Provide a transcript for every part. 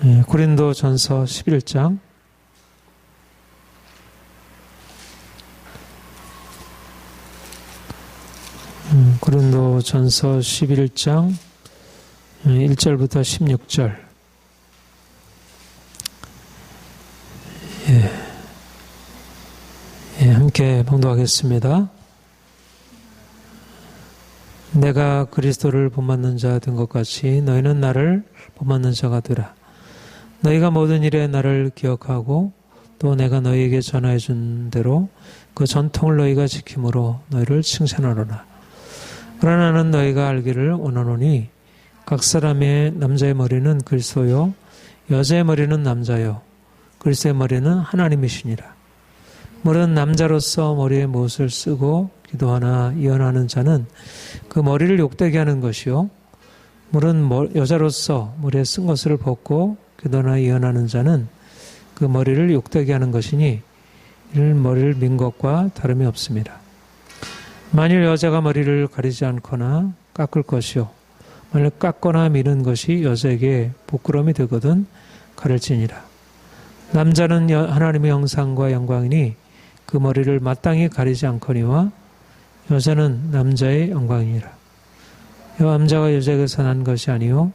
고린도전서 11장 고린도전서 11장 1절부터 16절. 함께 봉독하겠습니다. 내가 그리스도를 본받는 자 된 것 같이 너희는 나를 본받는 자가 되라. 너희가 모든 일에 나를 기억하고 또 내가 너희에게 전하여 준 대로 그 전통을 너희가 지킴으로 너희를 칭찬하노라. 그러나 나는 너희가 알기를 원하노니 각 사람의 남자의 머리는 그리스도요 여자의 머리는 남자요 그리스도의 머리는 하나님이시니라. 모든 남자로서 머리에 못을 쓰고 기도하나 예언하는 자는 그 머리를 욕되게 하는 것이요 모든 여자로서 머리에 쓴 것을 벗고 기도하나 예언하는 자는 그 머리를 욕되게 하는 것이니 이를 머리를 민 것과 다름이 없습니다. 만일 여자가 머리를 가리지 않거나 깎을 것이요 만일 깎거나 미는 것이 여자에게 부끄러움이 되거든 가릴지니라. 남자는 하나님의 형상과 영광이니 그 머리를 마땅히 가리지 않거니와 여자는 남자의 영광이니라. 남자가 여자에게서 난 것이 아니요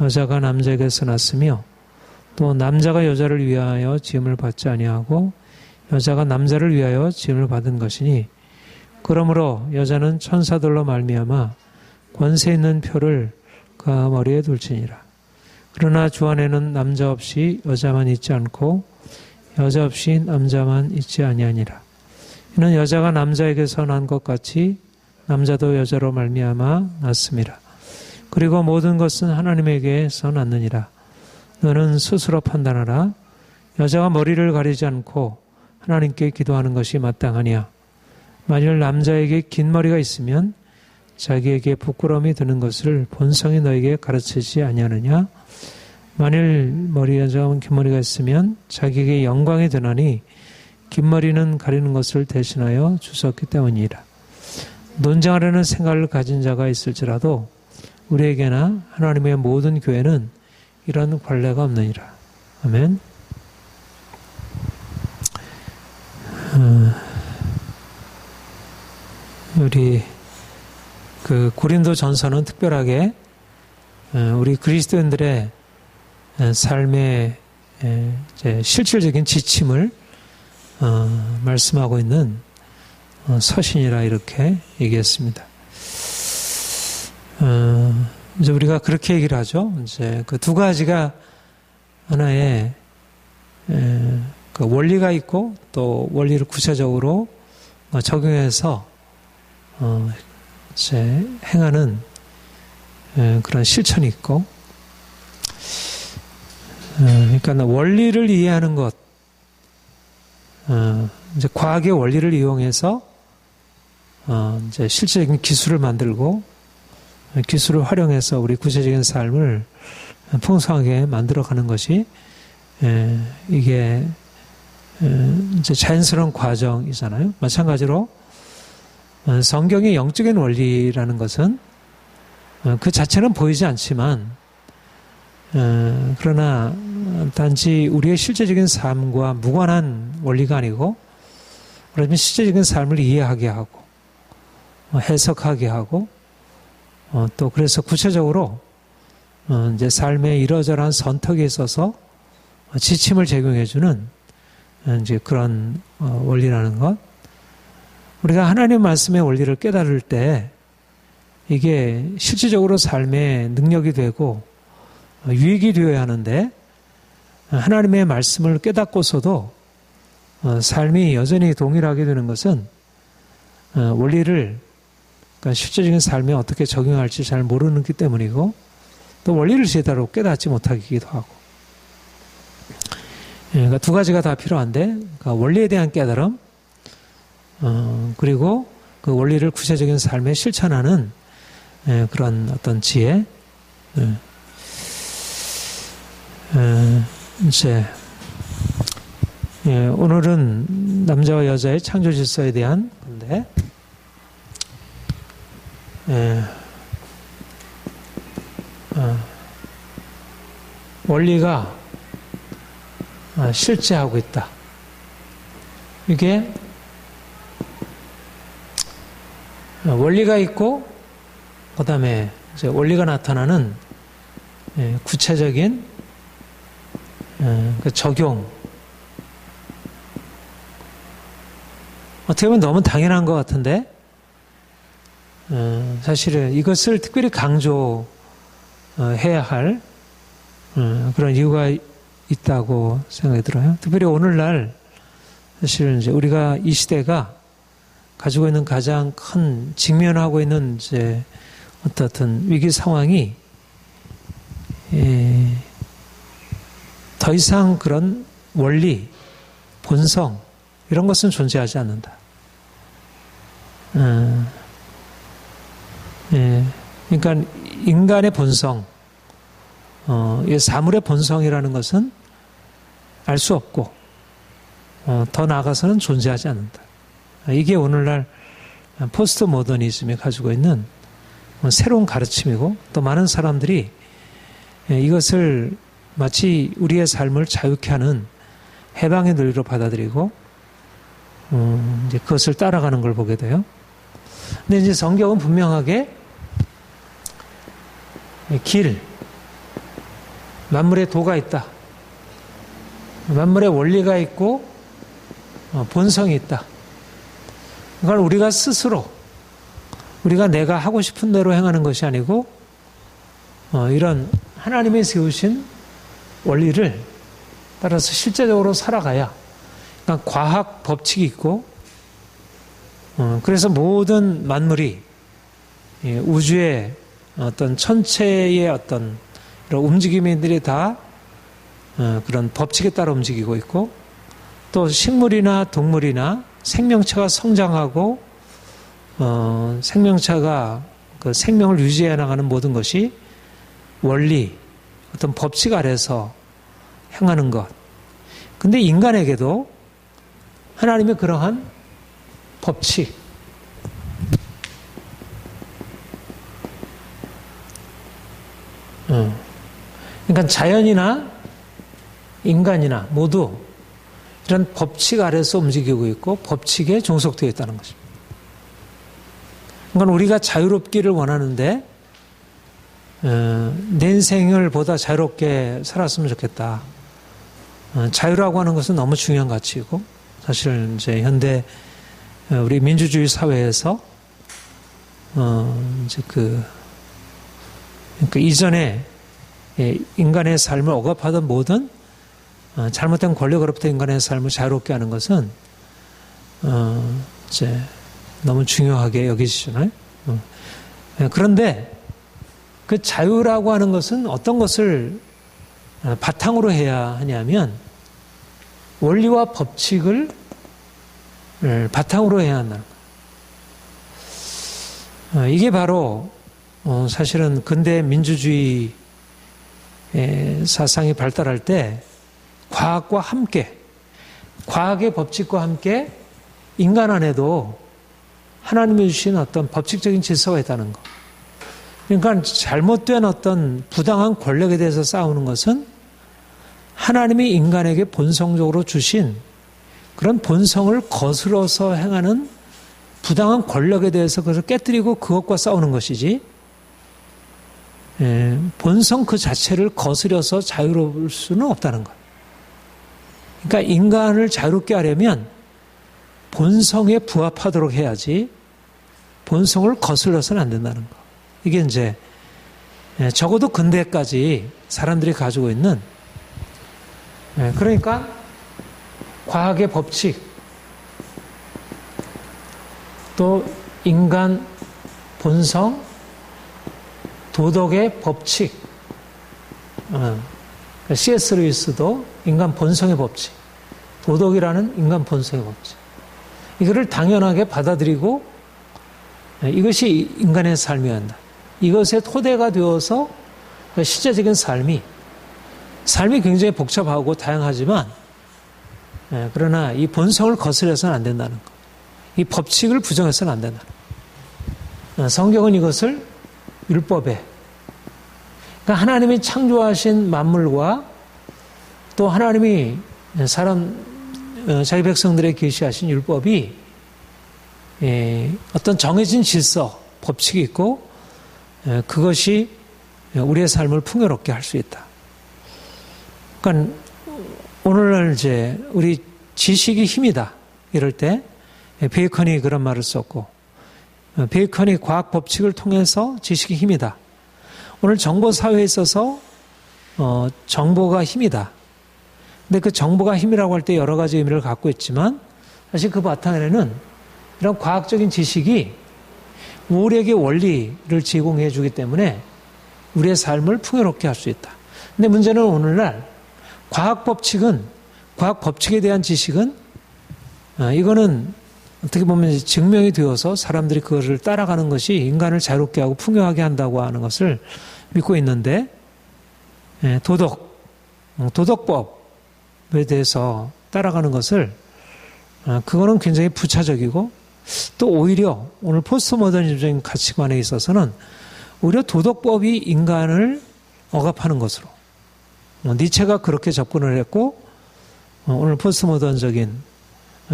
여자가 남자에게서 났으며 또 남자가 여자를 위하여 지음을 받지 아니하고 여자가 남자를 위하여 지음을 받은 것이니 그러므로 여자는 천사들로 말미암아 권세 있는 표를 그 머리에 둘지니라. 그러나 주 안에는 남자 없이 여자만 있지 않고 여자 없이 남자만 있지 아니하니라. 이는 여자가 남자에게서 난 것 같이 남자도 여자로 말미암아 났습니다. 그리고 모든 것은 하나님에게서 났느니라. 너는 스스로 판단하라. 여자가 머리를 가리지 않고 하나님께 기도하는 것이 마땅하냐. 만일 남자에게 긴 머리가 있으면 자기에게 부끄러움이 드는 것을 본성이 너에게 가르치지 아니하느냐. 만일 여자가 긴 머리가 있으면 자기에게 영광이 되나니 긴 머리는 가리는 것을 대신하여 주셨기 때문이라. 논쟁하려는 생각을 가진 자가 있을지라도 우리에게나 하나님의 모든 교회는 이런 관례가 없느니라. 아멘. 우리 그 고린도전서는 특별하게 우리 그리스도인들의 삶의 실질적인 지침을 말씀하고 있는 서신이라 이렇게 얘기했습니다. 이제 우리가 그렇게 얘기를 하죠. 이제 그 두 가지가 하나의 그 원리가 있고 또 원리를 구체적으로 적용해서 이제 행하는 그런 실천이 있고, 그러니까 원리를 이해하는 것, 이제 과학의 원리를 이용해서 이제 실질적인 기술을 만들고 기술을 활용해서 우리 구체적인 삶을 풍성하게 만들어가는 것이 이게 이제 자연스러운 과정이잖아요. 마찬가지로 성경의 영적인 원리라는 것은 그 자체는 보이지 않지만 그러나 단지 우리의 실제적인 삶과 무관한 원리가 아니고 그러면 실제적인 삶을 이해하게 하고 해석하게 하고 또 그래서 구체적으로 이제 삶의 이러저러한 선택에 있어서 지침을 제공해주는 이제 그런 원리라는 것. 우리가 하나님 말씀의 원리를 깨달을 때 이게 실질적으로 삶의 능력이 되고 유익이 되어야 하는데 하나님의 말씀을 깨닫고서도 삶이 여전히 동일하게 되는 것은 원리를 그러니까 실제적인 삶에 어떻게 적용할지 잘 모르기 때문이고 또 원리를 제대로 깨닫지 못하기도 하고 그러니까 두 가지가 다 필요한데 그러니까 원리에 대한 깨달음 그리고 그 원리를 구체적인 삶에 실천하는 그런 어떤 지혜 이제 오늘은 남자와 여자의 창조 질서에 대한 건데 원리가 실제하고 있다. 이게 원리가 있고 그 다음에 원리가 나타나는 구체적인 그 적용. 어떻게 보면 너무 당연한 것 같은데 사실은 이것을 특별히 강조해야 할 그런 이유가 있다고 생각이 들어요. 특별히 오늘날 사실은 이제 우리가 이 시대가 가지고 있는 가장 큰 직면하고 있는 이제 어떤 위기 상황이 더 이상 그런 원리, 본성 이런 것은 존재하지 않는다. 그러니까 인간의 본성, 사물의 본성이라는 것은 알 수 없고 더 나아가서는 존재하지 않는다. 이게 오늘날 포스트 모더니즘이 가지고 있는 새로운 가르침이고 또 많은 사람들이 이것을 마치 우리의 삶을 자유케 하는 해방의 논리로 받아들이고 이제 그것을 따라가는 걸 보게 돼요. 근데 이제 성경은 분명하게 길, 만물의 도가 있다. 만물의 원리가 있고 본성이 있다. 그걸 우리가 스스로 우리가 내가 하고 싶은 대로 행하는 것이 아니고 이런 하나님이 세우신 원리를 따라서 실제적으로 살아가야 그러니까 과학 법칙이 있고 그래서 모든 만물이 우주의 어떤 천체의 어떤 이런 움직임들이 다 그런 법칙에 따라 움직이고 있고 또 식물이나 동물이나 생명체가 성장하고 생명체가 그 생명을 유지해 나가는 모든 것이 원리, 어떤 법칙 아래서 행하는 것. 근데 인간에게도 하나님의 그러한 법칙, 그러니까 자연이나 인간이나 모두 이런 법칙 아래서 움직이고 있고 법칙에 종속되어 있다는 것입니다. 그러니까 우리가 자유롭기를 원하는데 내 인생을 보다 자유롭게 살았으면 좋겠다. 자유라고 하는 것은 너무 중요한 가치이고 사실 이제 현대 우리 민주주의 사회에서 이제 그러니까 이전에 인간의 삶을 억압하던 모든 잘못된 권력으로부터 인간의 삶을 자유롭게 하는 것은 이제 너무 중요하게 여기시잖아요. 그런데 그 자유라고 하는 것은 어떤 것을 바탕으로 해야 하냐면 원리와 법칙을 바탕으로 해야 한다는 거예요. 이게 바로 사실은 근대 민주주의 사상이 발달할 때 과학과 함께 과학의 법칙과 함께 인간 안에도 하나님이 주신 어떤 법칙적인 질서가 있다는 것. 그러니까 잘못된 어떤 부당한 권력에 대해서 싸우는 것은 하나님이 인간에게 본성적으로 주신 그런 본성을 거스러서 행하는 부당한 권력에 대해서 그것을 깨뜨리고 그것과 싸우는 것이지 본성 그 자체를 거스려서 자유로울 수는 없다는 것. 그러니까 인간을 자유롭게 하려면 본성에 부합하도록 해야지 본성을 거슬러서는 안 된다는 거. 이게 이제 적어도 근대까지 사람들이 가지고 있는 그러니까 과학의 법칙 또 인간 본성 도덕의 법칙 C.S. 루이스도 인간 본성의 법칙 도덕이라는 인간 본성의 법칙 이거를 당연하게 받아들이고 이것이 인간의 삶이어야 한다. 이것의 토대가 되어서 실제적인 삶이 굉장히 복잡하고 다양하지만 그러나 이 본성을 거스려서는 안 된다는 것. 이 법칙을 부정해서는 안 된다는 것. 성경은 이것을 율법에 그러니까 하나님이 창조하신 만물과 또 하나님이 자기 백성들에게 계시하신 율법이 어떤 정해진 질서, 법칙이 있고 그것이 우리의 삶을 풍요롭게 할 수 있다. 그러니까 오늘날 이제 우리 지식이 힘이다 이럴 때 베이컨이 그런 말을 썼고, 베이컨이 과학 법칙을 통해서 지식이 힘이다. 오늘 정보 사회에 있어서 정보가 힘이다. 근데 그 정보가 힘이라고 할 때 여러 가지 의미를 갖고 있지만 사실 그 바탕에는 이런 과학적인 지식이 우리에게 원리를 제공해 주기 때문에 우리의 삶을 풍요롭게 할 수 있다. 근데 문제는 오늘날 과학 법칙에 대한 지식은 이거는 어떻게 보면 증명이 되어서 사람들이 그것을 따라가는 것이 인간을 자유롭게 하고 풍요하게 한다고 하는 것을 믿고 있는데, 도덕법에 대해서 따라가는 것을 그거는 굉장히 부차적이고, 또 오히려 오늘 포스트 모더니즘적인 가치관에 있어서는 오히려 도덕법이 인간을 억압하는 것으로, 니체가 그렇게 접근을 했고, 오늘 포스트 모던적인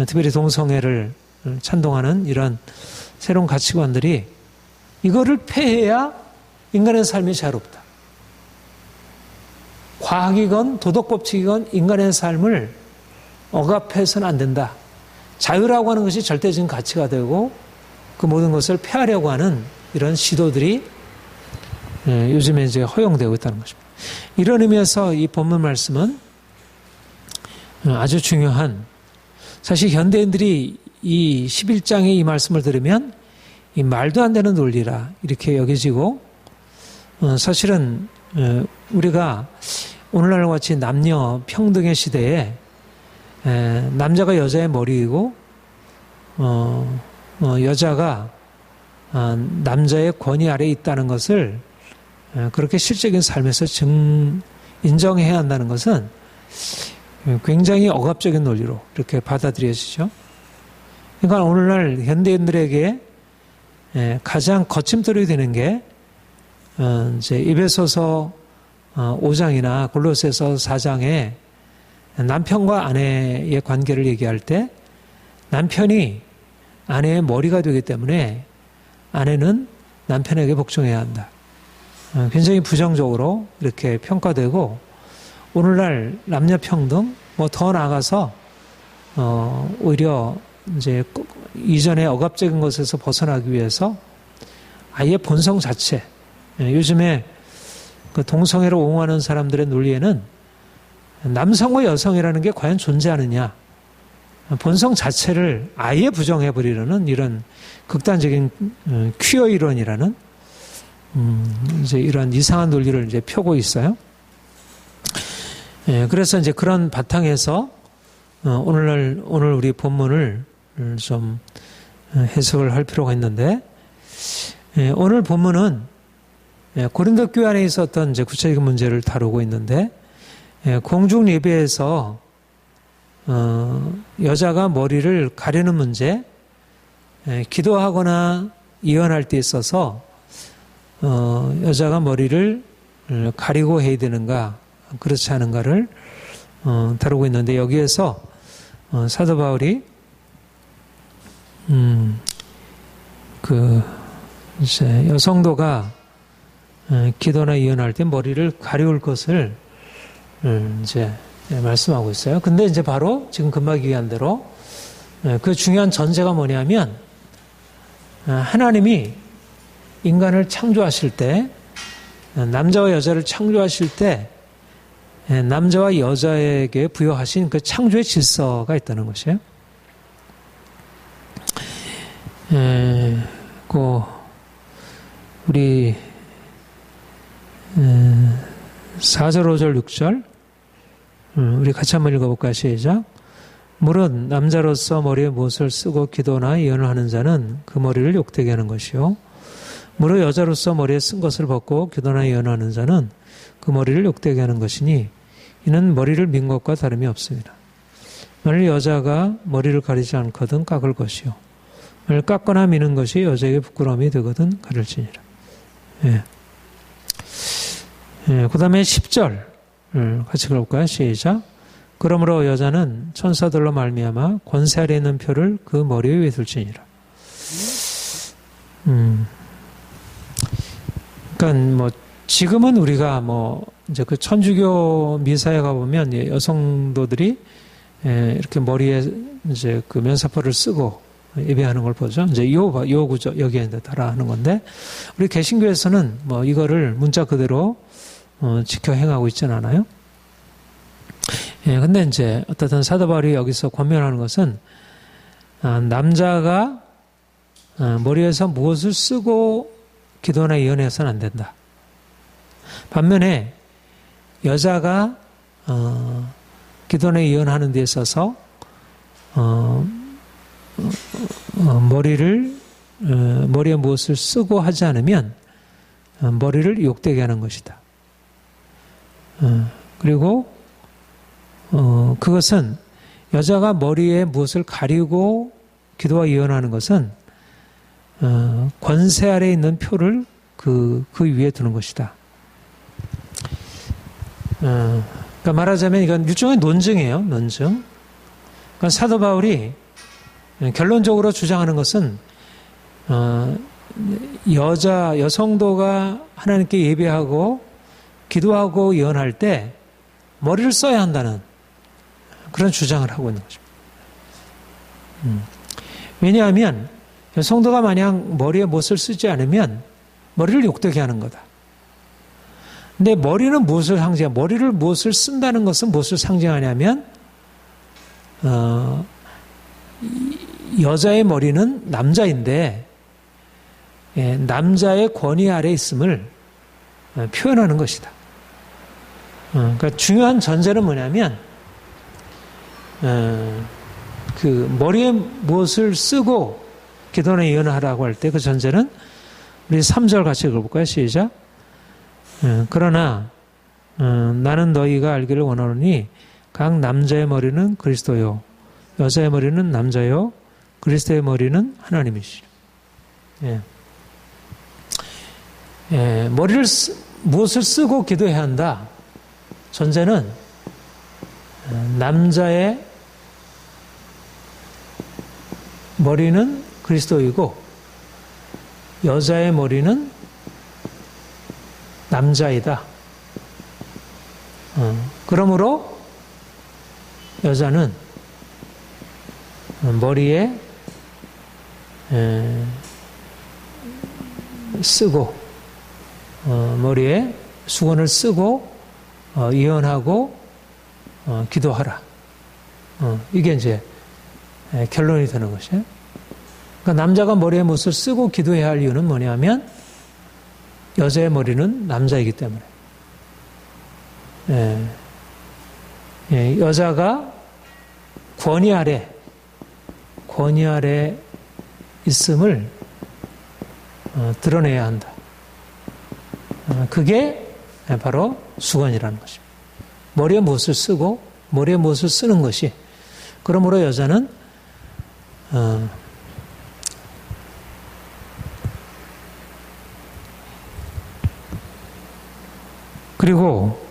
특별히 동성애를 찬동하는 이런 새로운 가치관들이 이거를 폐해야 인간의 삶이 자유롭다. 과학이건 도덕법칙이건 인간의 삶을 억압해서는 안 된다. 자유라고 하는 것이 절대적인 가치가 되고 그 모든 것을 폐하려고 하는 이런 시도들이 요즘에 이제 허용되고 있다는 것입니다. 이런 의미에서 이 본문 말씀은 아주 중요한, 사실 현대인들이 이 11장의 이 말씀을 들으면 이 말도 안 되는 논리라 이렇게 여겨지고, 사실은 우리가 오늘날과 같이 남녀 평등의 시대에 남자가 여자의 머리이고 여자가 남자의 권위 아래에 있다는 것을 그렇게 실적인 삶에서 인정해야 한다는 것은 굉장히 억압적인 논리로 이렇게 받아들여지죠. 그러니까 오늘날 현대인들에게 가장 거침돌이 되는 게 이제 에베소서 5장이나 골로새서 4장에 남편과 아내의 관계를 얘기할 때 남편이 아내의 머리가 되기 때문에 아내는 남편에게 복종해야 한다. 굉장히 부정적으로 이렇게 평가되고, 오늘날 남녀 평등, 더 나아가서 오히려 이제 이전의 억압적인 것에서 벗어나기 위해서 아예 본성 자체, 요즘에 그 동성애를 옹호하는 사람들의 논리에는 남성과 여성이라는 게 과연 존재하느냐, 본성 자체를 아예 부정해버리려는 이런 극단적인 퀴어 이론이라는 이제 이런 이상한 논리를 이제 펴고 있어요. 그래서 이제 그런 바탕에서 오늘 우리 본문을 좀 해석을 할 필요가 있는데, 오늘 본문은 고린도 교회 안에 있었던 이제 구체적인 문제를 다루고 있는데, 공중 예배에서 여자가 머리를 가리는 문제, 기도하거나 예언할 때 있어서 여자가 머리를 가리고 해야 되는가 그렇지 않은가를 다루고 있는데, 여기에서 사도 바울이 이제 여성도가 기도나 예언할 때 머리를 가리울 것을 이제 말씀하고 있어요. 근데 이제 바로 지금 금방 얘기한 대로 그 중요한 전제가 뭐냐면, 하나님이 인간을 창조하실 때, 남자와 여자를 창조하실 때 남자와 여자에게 부여하신 그 창조의 질서가 있다는 것이에요. 우리 4절, 5절, 6절 우리 같이 한번 읽어볼까요? 시작. 무릇 남자로서 머리에 못을 쓰고 기도나 예언을 하는 자는 그 머리를 욕되게 하는 것이요, 무릇 여자로서 머리에 쓴 것을 벗고 기도나 예언하는 자는 그 머리를 욕되게 하는 것이니 이는 머리를 민 것과 다름이 없습니다. 만일 여자가 머리를 가리지 않거든 깎을 것이요, 만일 깎거나 미는 것이 여자에게 부끄러움이 되거든 가릴지니라. 그 다음에 10절 같이 읽어볼까요? 시작. 그러므로 여자는 천사들로 말미암아 권세 아래 있는 표를 그 머리 위에 둘지니라. 그러니까 뭐 지금은 우리가 뭐 이제 그 천주교 미사에 가보면 여성도들이 이렇게 머리에 이제 그 면사포를 쓰고 예배하는 걸 보죠. 이제 요 구조 여기에 이제 따라하는 건데, 우리 개신교에서는 뭐 이거를 문자 그대로 지켜 행하고 있지는 않아요. 근데 이제 어떻든 사도 바울이 여기서 권면하는 것은 남자가 머리에서 무엇을 쓰고 기도나 예언해서는 안 된다. 반면에 여자가 기도나 예언하는 데 있어서 머리에 무엇을 쓰고 하지 않으면 머리를 욕되게 하는 것이다. 그리고 그것은 여자가 머리에 무엇을 가리고 기도와 예언하는 것은 권세 아래에 있는 표를 그 위에 두는 것이다. 그러니까 말하자면 이건 일종의 논증이에요. 논증. 그러니까 사도 바울이 결론적으로 주장하는 것은 여성도가 하나님께 예배하고 기도하고 예언할 때 머리를 써야 한다는 그런 주장을 하고 있는 것입니다. 왜냐하면 성도가 만약 머리에 무엇을 쓰지 않으면 머리를 욕되게 하는 거다. 근데 머리는 무엇을 상징하냐? 머리를 무엇을 쓴다는 것은 무엇을 상징하냐면 여자의 머리는 남자인데 남자의 권위 아래 있음을 표현하는 것이다. 그러니까 중요한 전제는 뭐냐면 그 머리에 무엇을 쓰고 기도나 예언을 하라고 할 때 그 전제는 우리 3절 같이 읽어볼까요? 시작. 그러나 나는 너희가 알기를 원하노니 각 남자의 머리는 그리스도요 여자의 머리는 남자요 그리스도의 머리는 하나님이시라. 머리를 무엇을 쓰고 기도해야 한다. 전제는 남자의 머리는 그리스도이고 여자의 머리는 남자이다. 그러므로 여자는 머리에 쓰고 머리에 수건을 쓰고 예언하고 기도하라. 이게 이제 결론이 되는 것이에요. 그러니까 남자가 머리에 무엇을 쓰고 기도해야 할 이유는 뭐냐면 여자의 머리는 남자이기 때문에. 여자가 권위 아래 있음을 드러내야 한다. 그게 바로 수건이라는 것입니다. 머리에 무엇을 쓰고 머리에 무엇을 쓰는 것이. 그러므로 여자는 그리고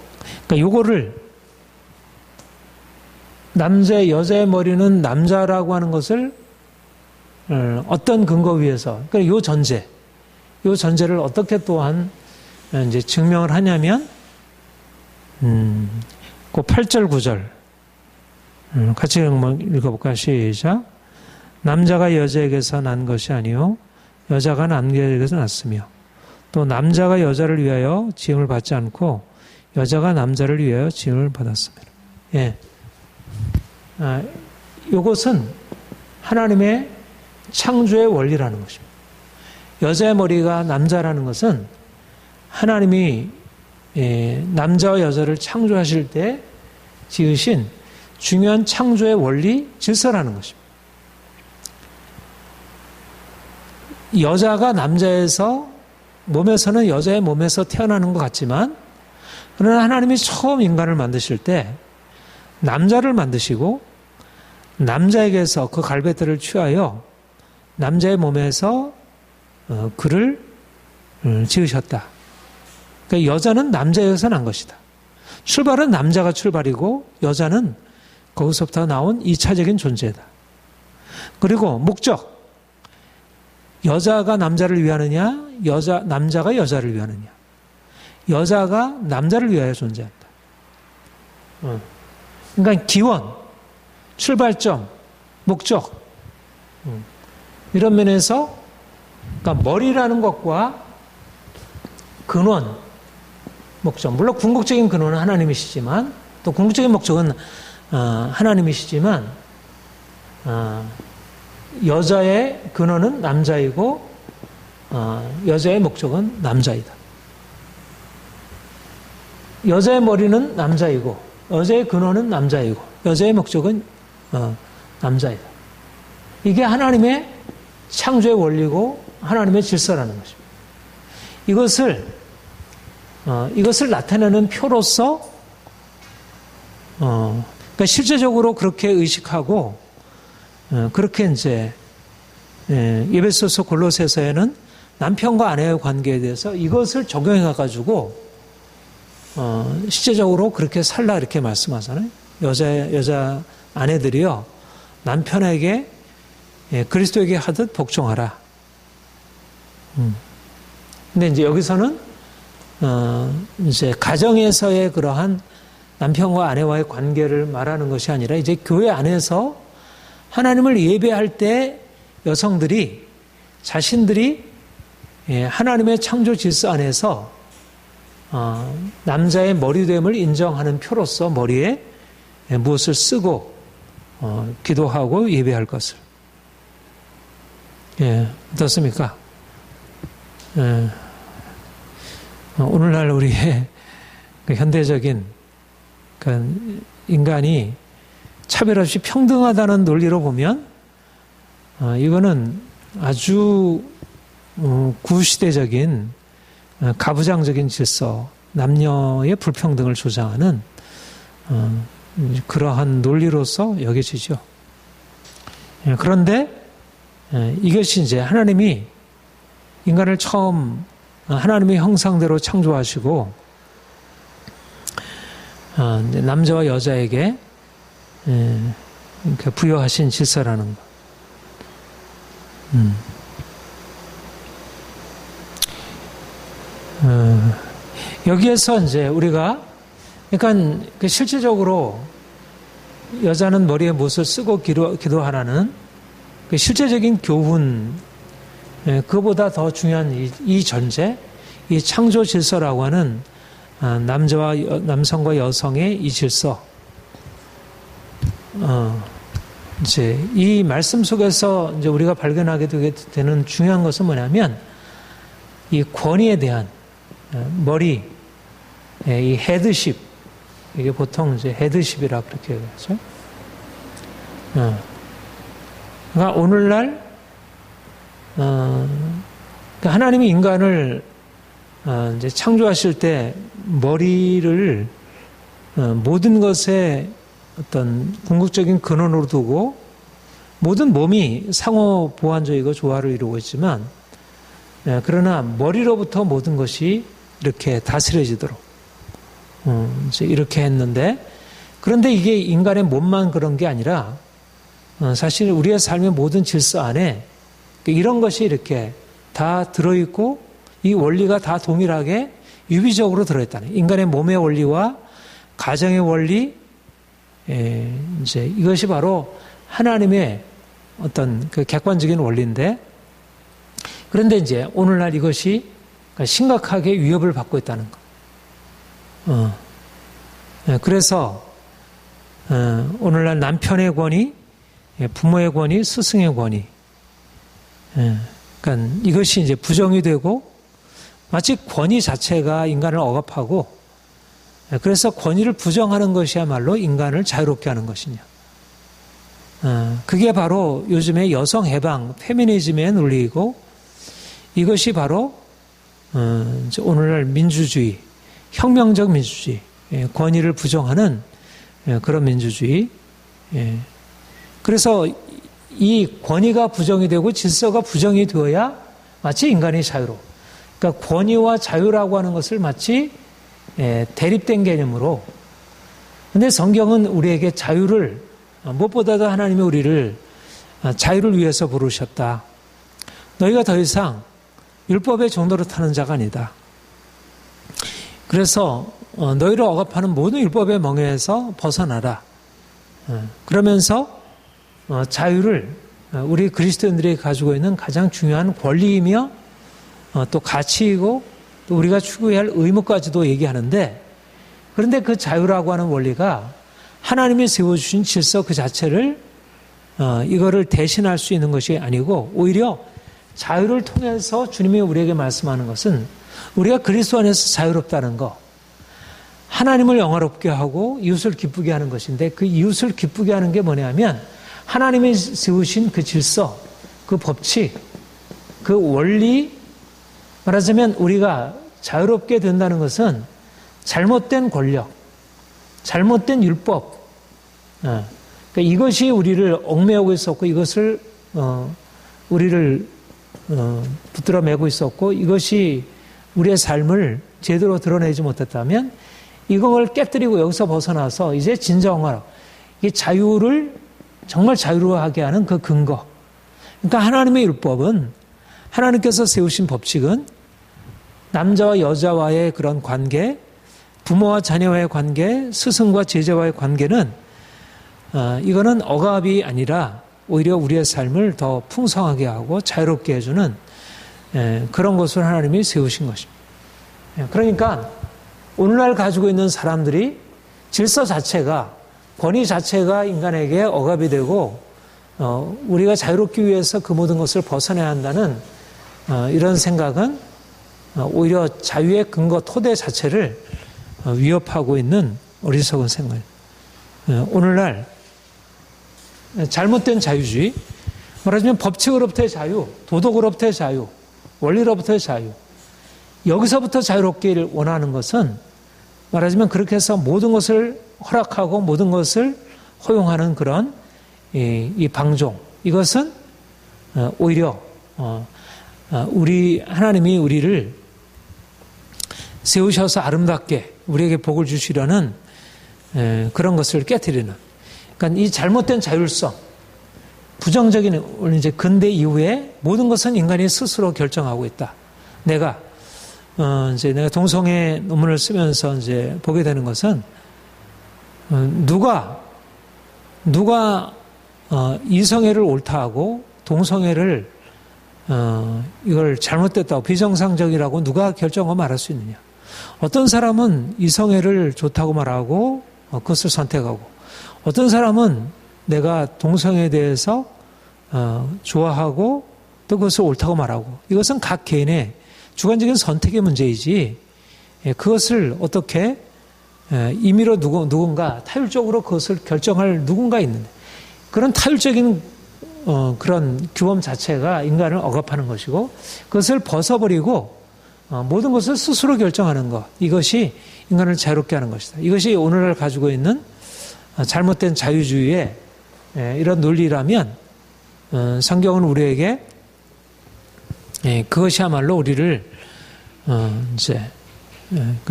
그러니까 요거를 여자의 머리는 남자라고 하는 것을 어떤 근거 위에서 그러니까 요 전제를 어떻게 또한 이제 증명을 하냐면 그 8절 9절 같이 한번 읽어볼까요? 시작. 남자가 여자에게서 난 것이 아니요 여자가 남자에게서 났으며 또 남자가 여자를 위하여 지음을 받지 않고 여자가 남자를 위하여 지음을 받았습니다. 이것은 하나님의 창조의 원리라는 것입니다. 여자의 머리가 남자라는 것은 하나님이 남자와 여자를 창조하실 때 지으신 중요한 창조의 원리, 질서라는 것입니다. 여자가 몸에서는 여자의 몸에서 태어나는 것 같지만 그러나 하나님이 처음 인간을 만드실 때 남자를 만드시고 남자에게서 그 갈배뼈를 취하여 남자의 몸에서 그를 지으셨다. 그러니까 여자는 남자에게서 난 것이다. 출발은 남자가 출발이고 여자는 거기서부터 나온 2차적인 존재다. 그리고 목적. 여자가 남자를 위하느냐, 남자가 여자를 위하느냐. 여자가 남자를 위하여 존재한다. 그러니까 기원, 출발점, 목적. 이런 면에서 그러니까 머리라는 것과 근원, 목적. 물론 궁극적인 근원은 하나님이시지만 또 궁극적인 목적은 하나님이시지만 여자의 근원은 남자이고 여자의 목적은 남자이다. 여자의 머리는 남자이고 여자의 근원은 남자이고 여자의 목적은 남자이다. 이게 하나님의 창조의 원리고 하나님의 질서라는 것입니다. 이것을 나타내는 표로서 그러니까 실제적으로 그렇게 의식하고 그렇게 이제 에베소서 골로새서에는 남편과 아내의 관계에 대해서 이것을 적용해 가지고 실제적으로 그렇게 살라 이렇게 말씀하잖아요. 여자 아내들이요 남편에게 그리스도에게 하듯 복종하라. 근데 이제 여기서는 이제 가정에서의 그러한 남편과 아내와의 관계를 말하는 것이 아니라 이제 교회 안에서 하나님을 예배할 때 여성들이 자신들이 하나님의 창조 질서 안에서 남자의 머리됨을 인정하는 표로서 머리에 무엇을 쓰고 기도하고 예배할 것을. 어떻습니까? 오늘날 우리의 현대적인 인간이 차별 없이 평등하다는 논리로 보면 이거는 아주 구시대적인 가부장적인 질서, 남녀의 불평등을 주장하는 그러한 논리로서 여겨지죠. 그런데 이것이 이제 하나님이 인간을 처음 하나님의 형상대로 창조하시고 남자와 여자에게 부여하신 질서라는 것. 여기에서 이제 우리가 그러니까 실질적으로 여자는 머리에 무엇을 쓰고 기도하라는 그 실제적인 교훈, 그보다 더 중요한 이 전제, 이 창조 질서라고 하는 남성과 여성의 이 질서, 이제 이 말씀 속에서 이제 우리가 발견하게 되는 중요한 것은 뭐냐면 이 권위에 대한 머리, 이 헤드십, 이게 보통 이제 헤드십이라 그렇게 얘기하죠. 그러니까 오늘날 하나님이 인간을 이제 창조하실 때 머리를 모든 것에 어떤 궁극적인 근원으로 두고 모든 몸이 상호 보완적이고 조화를 이루고 있지만 그러나 머리로부터 모든 것이 이렇게 다스려지도록 이제 이렇게 했는데 그런데 이게 인간의 몸만 그런 게 아니라 사실 우리의 삶의 모든 질서 안에 이런 것이 이렇게 다 들어있고 이 원리가 다 동일하게 유비적으로 들어있다는 인간의 몸의 원리와 가정의 원리 이제 이것이 바로 하나님의 어떤 그 객관적인 원리인데 그런데 이제 오늘날 이것이 심각하게 위협을 받고 있다는 거. 그래서 오늘날 남편의 권위, 부모의 권위, 스승의 권위. 그러니까 이것이 이제 부정이 되고 마치 권위 자체가 인간을 억압하고 그래서 권위를 부정하는 것이야말로 인간을 자유롭게 하는 것이냐. 그게 바로 요즘의 여성 해방, 페미니즘의 논리이고 이것이 바로 이제 오늘날 민주주의, 혁명적 민주주의, 권위를 부정하는 그런 민주주의. 그래서 이 권위가 부정이 되고 질서가 부정이 되어야 마치 인간이 자유로워. 그러니까 권위와 자유라고 하는 것을 마치 대립된 개념으로 근데 성경은 우리에게 자유를, 무엇보다도 하나님이 우리를 자유를 위해서 부르셨다. 너희가 더 이상 율법의 종로로 타는 자가 아니다. 그래서 너희를 억압하는 모든 율법의 멍에에서 벗어나라. 그러면서 자유를 우리 그리스도인들이 가지고 있는 가장 중요한 권리이며 또 가치이고 또 우리가 추구해야 할 의무까지도 얘기하는데, 그런데 그 자유라고 하는 원리가 하나님이 세워주신 질서 그 자체를 이거를 대신할 수 있는 것이 아니고, 오히려 자유를 통해서 주님이 우리에게 말씀하는 것은 우리가 그리스도 안에서 자유롭다는 것, 하나님을 영화롭게 하고 이웃을 기쁘게 하는 것인데, 그 이웃을 기쁘게 하는 게 뭐냐면 하나님이 세우신 그 질서, 그 법칙, 그 원리, 말하자면 우리가 자유롭게 된다는 것은 잘못된 권력, 잘못된 율법, 그러니까 이것이 우리를 얽매우고 있었고, 이것을 우리를 붙들어 매고 있었고, 이것이 우리의 삶을 제대로 드러내지 못했다면 이걸 깨뜨리고 여기서 벗어나서 이제 진정한 이 자유를 정말 자유로하게 하는 그 근거. 그러니까 하나님의 율법은, 하나님께서 세우신 법칙은 남자와 여자와의 그런 관계, 부모와 자녀와의 관계, 스승과 제자와의 관계는 이거는 억압이 아니라 오히려 우리의 삶을 더 풍성하게 하고 자유롭게 해주는 그런 것을 하나님이 세우신 것입니다. 그러니까 오늘날 가지고 있는 사람들이 질서 자체가, 권위 자체가 인간에게 억압이 되고 우리가 자유롭기 위해서 그 모든 것을 벗어내야 한다는 이런 생각은 오히려 자유의 근거, 토대 자체를 위협하고 있는 어리석은 생각입니다. 오늘날 잘못된 자유주의, 말하자면 법칙으로부터의 자유, 도덕으로부터의 자유, 원리로부터의 자유, 여기서부터 자유롭기를 원하는 것은 말하자면 그렇게 해서 모든 것을 허락하고 모든 것을 허용하는 그런 이 방종, 이것은 오히려 우리 하나님이 우리를 세우셔서 아름답게 우리에게 복을 주시려는 그런 것을 깨뜨리는, 그러니까 이 잘못된 자율성, 부정적인 이제 근대 이후에 모든 것은 인간이 스스로 결정하고 있다. 내가 동성애 논문을 쓰면서 이제 보게 되는 것은 누가 이성애를 옳다하고 동성애를 이걸 잘못됐다고 비정상적이라고 누가 결정하고 말할 수 있느냐. 어떤 사람은 이성애를 좋다고 말하고 그것을 선택하고, 어떤 사람은 내가 동성애에 대해서 좋아하고 또 그것을 옳다고 말하고, 이것은 각 개인의 주관적인 선택의 문제이지 그것을 어떻게 임의로 누군가 타율적으로 그것을 결정할 누군가 있는데, 그런 타율적인 그런 규범 자체가 인간을 억압하는 것이고, 그것을 벗어버리고 모든 것을 스스로 결정하는 것, 이것이 인간을 자유롭게 하는 것이다. 이것이 오늘날 가지고 있는 잘못된 자유주의의 이런 논리라면 성경은 우리에게 그것이야말로 우리를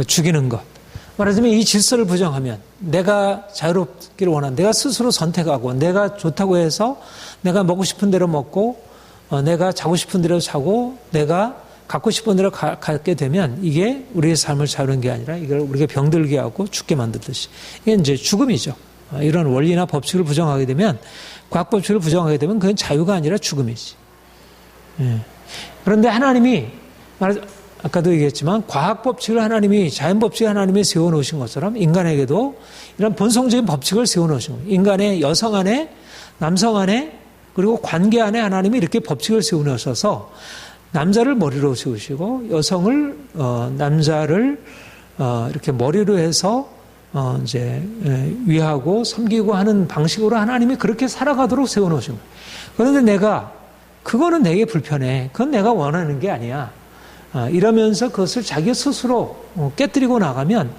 죽이는 것. 말하자면 이 질서를 부정하면, 내가 자유롭기를 원한, 내가 스스로 선택하고, 내가 좋다고 해서 내가 먹고 싶은 대로 먹고, 내가 자고 싶은 대로 자고, 내가 갖고 싶은 대로 갖게 되면 이게 우리의 삶을 자유로운 게 아니라 이걸 우리가 병들게 하고 죽게 만들듯이, 이게 이제 죽음이죠. 이런 원리나 법칙을 부정하게 되면, 과학 법칙을 부정하게 되면 그건 자유가 아니라 죽음이지. 그런데 하나님이 아까도 얘기했지만 과학 법칙을 하나님이, 자연 법칙을 하나님이 세워놓으신 것처럼 인간에게도 이런 본성적인 법칙을 세워놓으신 거예요. 인간의 여성 안에, 남성 안에, 그리고 관계 안에 하나님이 이렇게 법칙을 세워놓으셔서 남자를 머리로 세우시고 여성을 남자를 이렇게 머리로 해서 이제 위하고 섬기고 하는 방식으로 하나님이 그렇게 살아가도록 세워놓으신 거예요. 그런데 그거는 내게 불편해. 그건 내가 원하는 게 아니야. 이러면서 그것을 자기 스스로 깨뜨리고 나가면,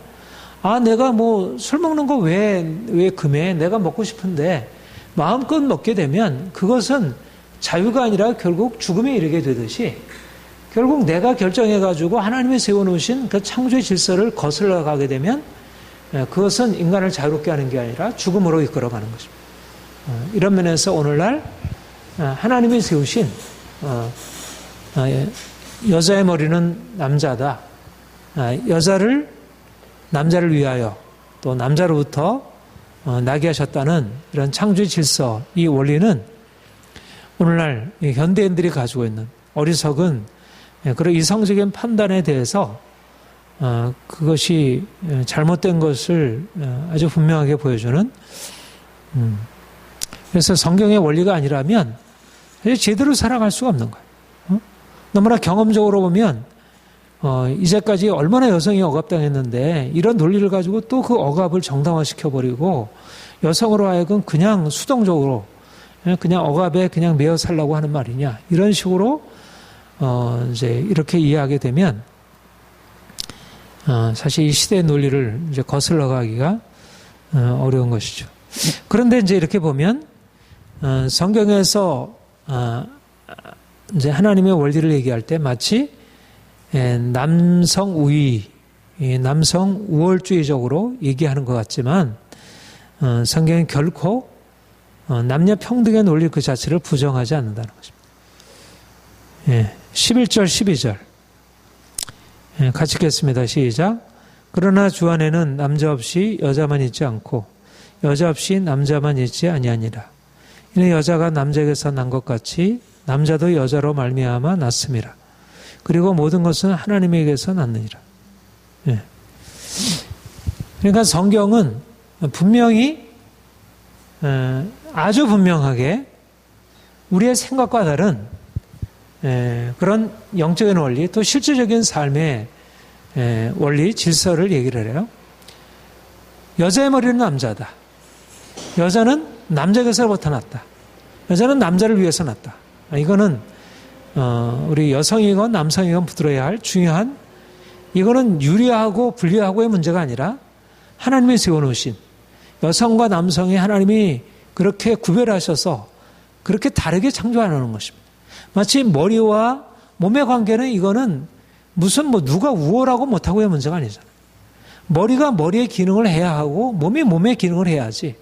내가 뭐 술 먹는 거 왜 금해? 내가 먹고 싶은데 마음껏 먹게 되면 그것은 자유가 아니라 결국 죽음에 이르게 되듯이, 결국 내가 결정해가지고 하나님이 세워놓으신 그 창조의 질서를 거슬러 가게 되면 그것은 인간을 자유롭게 하는 게 아니라 죽음으로 이끌어가는 것입니다. 이런 면에서 오늘날 하나님이 세우신 여자의 머리는 남자다. 남자를 위하여 또 남자로부터 나게 하셨다는 이런 창조의 질서, 이 원리는 오늘날 현대인들이 가지고 있는 어리석은 그런 이성적인 판단에 대해서 그것이 잘못된 것을 아주 분명하게 보여주는, 그래서 성경의 원리가 아니라면 제대로 살아갈 수가 없는 거예요. 너무나 경험적으로 보면 이제까지 얼마나 여성이 억압당했는데 이런 논리를 가지고 또 그 억압을 정당화시켜버리고 여성으로 하여금 그냥 수동적으로 그냥 억압에 그냥 매여 살라고 하는 말이냐, 이런 식으로 이제 이렇게 이해하게 되면 사실 이 시대의 논리를 이제 거슬러 가기가 어려운 것이죠. 그런데 이제 이렇게 보면 성경에서 이제 하나님의 원리를 얘기할 때 마치 남성 우위, 남성 우월주의적으로 얘기하는 것 같지만 성경은 결코 남녀 평등의 논리 그 자체를 부정하지 않는다는 것입니다. 11절, 12절 같이 읽겠습니다. 시작. 그러나 주 안에는 남자 없이 여자만 있지 않고 여자 없이 남자만 있지 아니하니라. 이는 여자가 남자에게서 난 것 같이 남자도 여자로 말미암아 났음이라. 그리고 모든 것은 하나님에게서 났느니라. 그러니까 성경은 분명히 아주 분명하게 우리의 생각과 다른 그런 영적인 원리, 또 실질적인 삶의 원리, 질서를 얘기를 해요. 여자의 머리는 남자다. 여자는 남자에게서부터 났다. 여자는 남자를 위해서 났다. 이거는 우리 여성이건 남성이건 들어야 할 중요한, 이거는 유리하고 불리하고의 문제가 아니라 하나님이 세워놓으신, 여성과 남성이 하나님이 그렇게 구별하셔서 그렇게 다르게 창조하는 것입니다. 마치 머리와 몸의 관계는, 이거는 무슨 누가 우월하고 못하고의 문제가 아니잖아요. 머리가 머리의 기능을 해야 하고 몸이 몸의 기능을 해야지.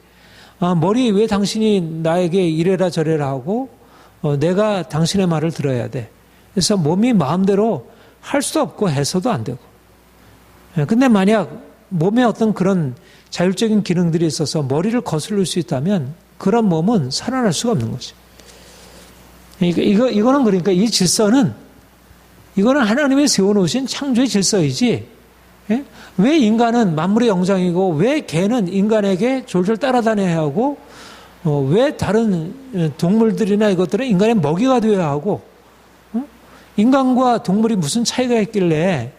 머리 왜 당신이 나에게 이래라 저래라 하고 내가 당신의 말을 들어야 돼. 그래서 몸이 마음대로 할 수도 없고 해서도 안 되고. 근데 만약 몸에 어떤 그런 자율적인 기능들이 있어서 머리를 거슬릴 수 있다면 그런 몸은 살아날 수가 없는 거지. 이거는 그러니까 이 질서는, 이거는 하나님이 세워놓으신 창조의 질서이지, 왜 인간은 만물의 영장이고 왜 개는 인간에게 졸졸 따라다녀야 하고 왜 다른 동물들이나 이것들은 인간의 먹이가 되어야 하고 인간과 동물이 무슨 차이가 있길래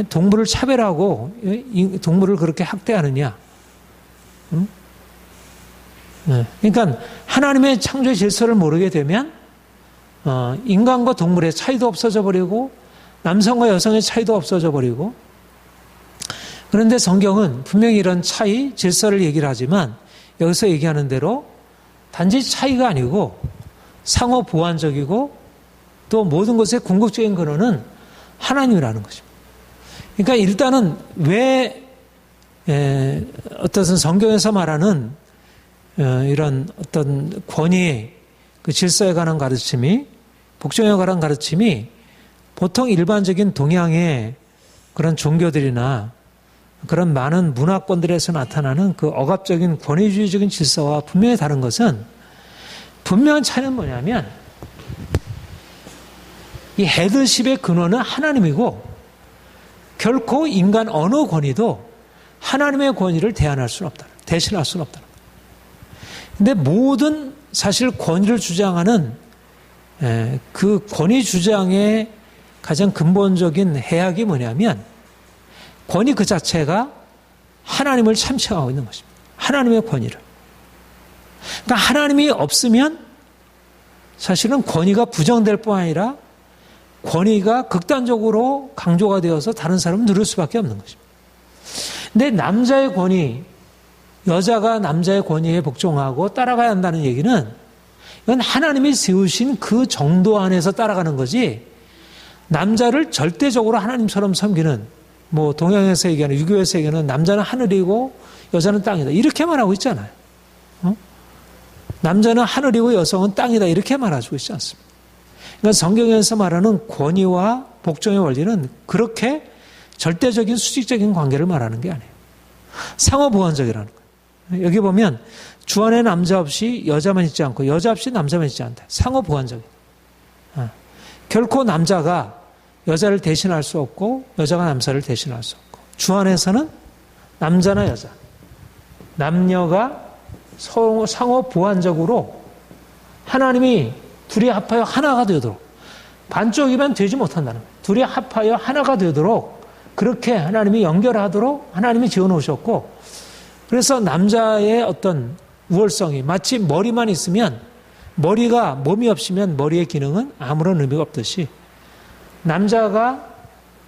동물을 차별하고 동물을 그렇게 학대하느냐. 그러니까 하나님의 창조의 질서를 모르게 되면 인간과 동물의 차이도 없어져 버리고 남성과 여성의 차이도 없어져 버리고, 그런데 성경은 분명히 이런 차이, 질서를 얘기를 하지만 여기서 얘기하는 대로 단지 차이가 아니고 상호 보완적이고 또 모든 것의 궁극적인 근원은 하나님이라는 것입니다. 그러니까 일단은 왜 어떤 성경에서 말하는 이런 어떤 권위의 그 질서에 관한 가르침이, 복종에 관한 가르침이 보통 일반적인 동양의 그런 종교들이나 그런 많은 문화권들에서 나타나는 그 억압적인 권위주의적인 질서와 분명히 다른 것은, 분명한 차이는 뭐냐면 이 헤드십의 근원은 하나님이고 결코 인간 어느 권위도 하나님의 권위를 대신할 수는 없다. 근데 모든 사실 권위를 주장하는 그 권위 주장의 가장 근본적인 해악이 뭐냐면 권위 그 자체가 하나님을 참칭하고 있는 것입니다. 하나님의 권위를. 그러니까 하나님이 없으면 사실은 권위가 부정될 뿐 아니라 권위가 극단적으로 강조가 되어서 다른 사람은 누릴 수밖에 없는 것입니다. 근데 남자의 권위, 여자가 남자의 권위에 복종하고 따라가야 한다는 얘기는 이건 하나님이 세우신 그 정도 안에서 따라가는 거지, 남자를 절대적으로 하나님처럼 섬기는 뭐 동양에서 얘기하는 유교에서 얘기하는 남자는 하늘이고 여자는 땅이다 이렇게 말하고 있잖아요. 남자는 하늘이고 여성은 땅이다 이렇게 말해주고 있지 않습니다. 그러니까 성경에서 말하는 권위와 복종의 원리는 그렇게 절대적인 수직적인 관계를 말하는 게 아니에요. 상호보완적이라는 거예요. 여기 보면 주 안에 남자 없이 여자만 있지 않고 여자 없이 남자만 있지 않다. 상호보완적이에요. 결코 남자가 여자를 대신할 수 없고 여자가 남자를 대신할 수 없고 주 안에서는 남자나 여자, 남녀가 상호보완적으로 하나님이 둘이 합하여 하나가 되도록 반쪽이면 되지 못한다는 거예요. 둘이 합하여 하나가 되도록 그렇게 하나님이 연결하도록 하나님이 지어놓으셨고 그래서 남자의 어떤 우월성이 마치 머리만 있으면 머리가 몸이 없으면 머리의 기능은 아무런 의미가 없듯이 남자가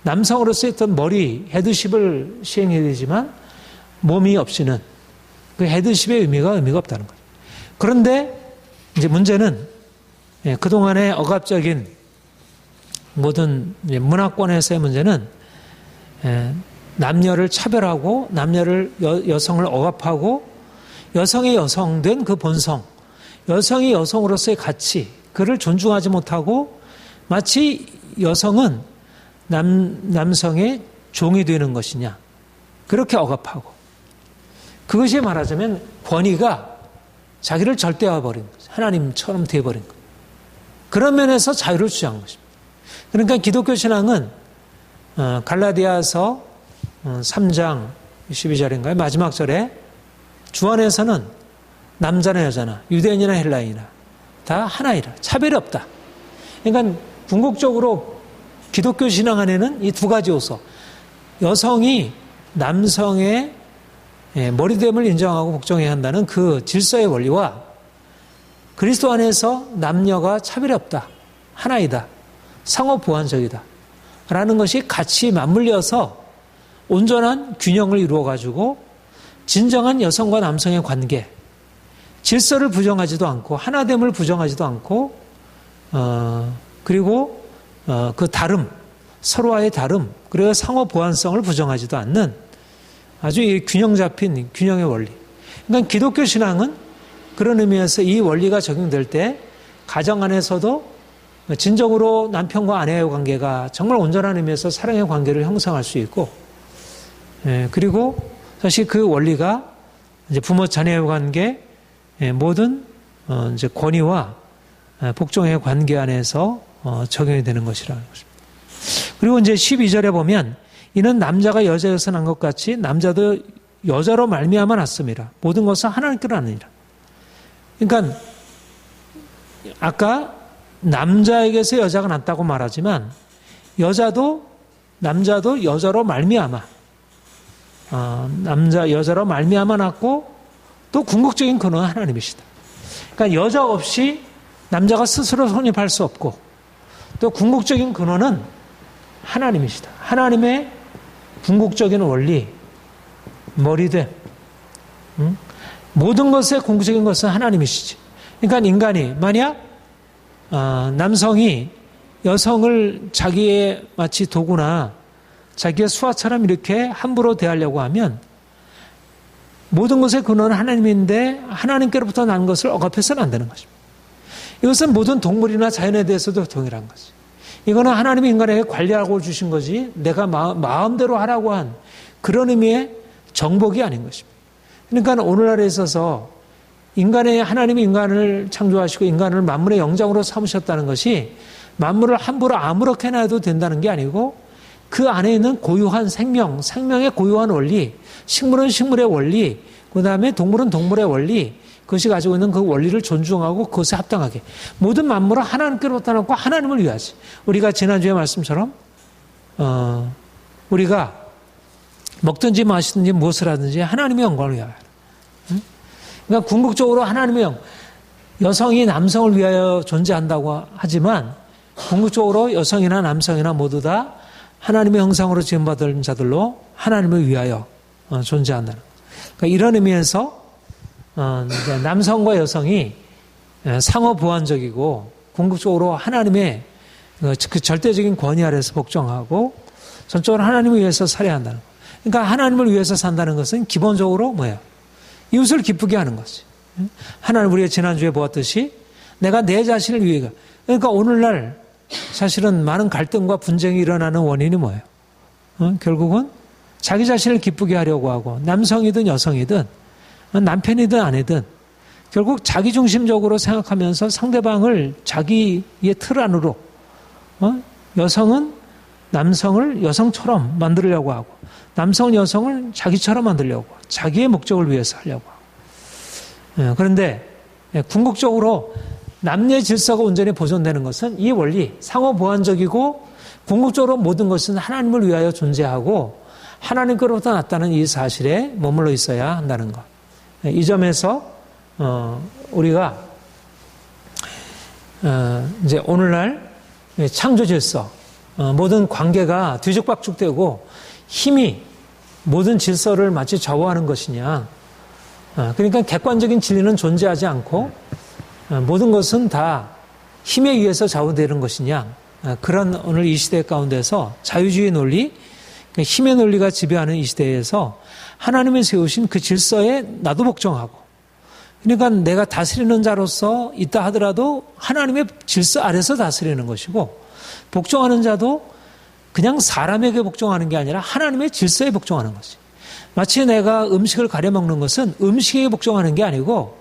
남성으로서의 어떤 머리 헤드십을 시행해야 되지만 몸이 없이는 그 헤드십의 의미가 없다는 거죠. 그런데 이제 문제는 그동안의 억압적인 모든 문화권에서의 문제는 남녀를 차별하고 남녀를 여성을 억압하고 여성의 여성된 그 본성, 여성이 여성으로서의 가치, 그를 존중하지 못하고 마치 여성은 남성의 종이 되는 것이냐 그렇게 억압하고 그것이 말하자면 권위가 자기를 절대화해버린 거죠. 하나님처럼 되어버린 거예요. 그런 면에서 자유를 주장한 것입니다. 그러니까 기독교 신앙은 갈라디아서 3장 12절인가요? 마지막 절에 주 안에서는 남자나 여자나 유대인이나 헬라인이나 다 하나이라. 차별이 없다. 그러니까 궁극적으로 기독교 신앙 안에는 이 두 가지 요소. 여성이 남성의 머리됨을 인정하고 복종해야 한다는 그 질서의 원리와 그리스도 안에서 남녀가 차별이 없다. 하나이다. 상호보완적이다. 라는 것이 같이 맞물려서 온전한 균형을 이루어가지고 진정한 여성과 남성의 관계, 질서를 부정하지도 않고 하나됨을 부정하지도 않고 그리고 그 다름, 서로와의 다름, 그리고 상호보완성을 부정하지도 않는 아주 균형 잡힌 균형의 원리. 그러니까 기독교 신앙은 그런 의미에서 이 원리가 적용될 때 가정 안에서도 진정으로 남편과 아내의 관계가 정말 온전한 의미에서 사랑의 관계를 형성할 수 있고, 그리고 사실 그 원리가 이제 부모 자녀의 관계, 모든 이제 권위와 복종의 관계 안에서 적용이 되는 것이라는 것입니다. 그리고 이제 12절에 보면 이는 남자가 여자에서 난 것 같이 남자도 여자로 말미암아 났습니다. 모든 것은 하나님께로 나느니라. 그러니까 아까 남자에게서 여자가 났다고 말하지만 남자도 여자로 말미암아 여자로 말미암아 났고 또 궁극적인 근원은 하나님이시다. 그러니까 여자 없이 남자가 스스로 성립할 수 없고 또 궁극적인 근원은 하나님이시다. 하나님의 궁극적인 원리, 머리됨, 모든 것의 궁극적인 것은 하나님이시지. 그러니까 인간이 만약 남성이 여성을 자기의 마치 도구나 자기의 수화처럼 이렇게 함부로 대하려고 하면 모든 것의 근원은 하나님인데 하나님께로부터 난 것을 억압해서는 안 되는 것입니다. 이것은 모든 동물이나 자연에 대해서도 동일한 거지. 이거는 하나님이 인간에게 관리하고 주신 거지 내가 마음대로 하라고 한 그런 의미의 정복이 아닌 것입니다. 그러니까 오늘날에 있어서 하나님이 인간을 창조하시고 인간을 만물의 영장으로 삼으셨다는 것이 만물을 함부로 아무렇게나 해도 된다는 게 아니고 그 안에 있는 고유한 생명의 고유한 원리, 식물은 식물의 원리, 그 다음에 동물은 동물의 원리, 그것이 가지고 있는 그 원리를 존중하고 그것에 합당하게 모든 만물은 하나님께로부터 났고 하나님을 위하지. 우리가 지난주에 말씀처럼 우리가 먹든지 마시든지 무엇을 하든지 하나님의 영광을 위하여. 그러니까 궁극적으로 하나님의 여성이 남성을 위하여 존재한다고 하지만 궁극적으로 여성이나 남성이나 모두 다 하나님의 형상으로 지음받은 자들로 하나님을 위하여 존재한다는 것. 그러니까 이런 의미에서 남성과 여성이 상호보완적이고 궁극적으로 하나님의 그 절대적인 권위 아래서 복종하고 전적으로 하나님을 위해서 살아야 한다는 거. 그러니까 하나님을 위해서 산다는 것은 기본적으로 뭐예요? 이웃을 기쁘게 하는 거지. 하나님 우리가 지난주에 보았듯이 내가 내 자신을 위해 그러니까 오늘날 사실은 많은 갈등과 분쟁이 일어나는 원인이 뭐예요? 결국은 자기 자신을 기쁘게 하려고 하고 남성이든 여성이든 남편이든 아내든 결국 자기중심적으로 생각하면서 상대방을 자기의 틀 안으로 여성은 남성을 여성처럼 만들려고 하고 남성은 여성을 자기처럼 만들려고 하고 자기의 목적을 위해서 하려고 하고 그런데 궁극적으로 남녀의 질서가 온전히 보존되는 것은 이 원리 상호 보완적이고 궁극적으로 모든 것은 하나님을 위하여 존재하고 하나님께로부터 났다는 이 사실에 머물러 있어야 한다는 것. 이 점에서 우리가 이제 오늘날 창조 질서 모든 관계가 뒤죽박죽되고 힘이 모든 질서를 마치 좌우하는 것이냐. 그러니까 객관적인 진리는 존재하지 않고 모든 것은 다 힘에 의해서 좌우되는 것이냐. 그런 오늘 이 시대 가운데서 자유주의 논리, 힘의 논리가 지배하는 이 시대에서 하나님이 세우신 그 질서에 나도 복종하고 그러니까 내가 다스리는 자로서 있다 하더라도 하나님의 질서 아래서 다스리는 것이고 복종하는 자도 그냥 사람에게 복종하는 게 아니라 하나님의 질서에 복종하는 것이. 마치 내가 음식을 가려 먹는 것은 음식에 복종하는 게 아니고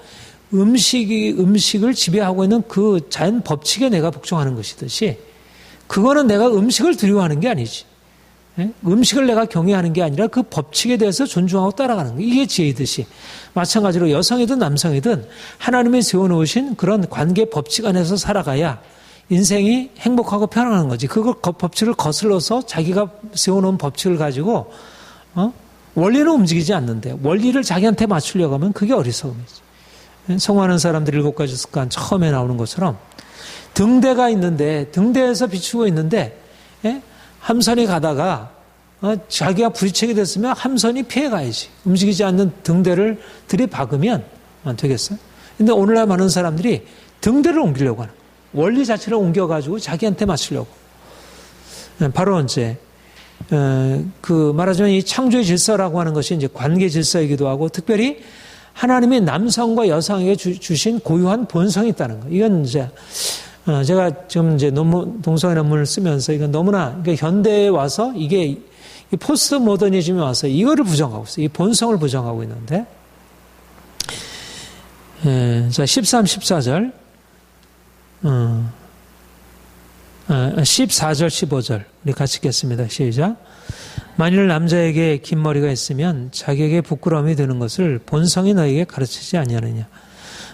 음식을 지배하고 있는 그 자연 법칙에 내가 복종하는 것이듯이 그거는 내가 음식을 두려워하는 게 아니지. 음식을 내가 경외하는 게 아니라 그 법칙에 대해서 존중하고 따라가는 거. 이게 지혜이듯이 마찬가지로 여성이든 남성이든 하나님이 세워놓으신 그런 관계 법칙 안에서 살아가야 인생이 행복하고 편안한 거지. 그 법칙을 거슬러서 자기가 세워놓은 법칙을 가지고 원리는 움직이지 않는데 원리를 자기한테 맞추려고 하면 그게 어리석음이지. 성공하는 사람들 7가지 습관 처음에 나오는 것처럼 등대가 있는데 등대에서 비추고 있는데 함선이 가다가 자기가 부딪히게 됐으면 함선이 피해가야지. 움직이지 않는 등대를 들이박으면 안 되겠어요? 근데 오늘날 많은 사람들이 등대를 옮기려고 하는 거예요. 원리 자체를 옮겨가지고 자기한테 맞추려고. 바로 이제 그 말하자면 이 창조의 질서라고 하는 것이 이제 관계 질서이기도 하고 특별히 하나님이 남성과 여성에게 주신 고유한 본성이 있다는 거. 이건 이제 제가 지금 이제 동성애 논문을 쓰면서 이건 너무나 그러니까 현대에 와서 이게 이 포스트 모더니즘에 와서 이거를 부정하고 있어요. 이 본성을 부정하고 있는데. 자, 13, 14절. 14절, 15절. 우리 같이 읽겠습니다. 시작. 만일 남자에게 긴 머리가 있으면 자기에게 부끄러움이 되는 것을 본성이 너에게 가르치지 아니하느냐.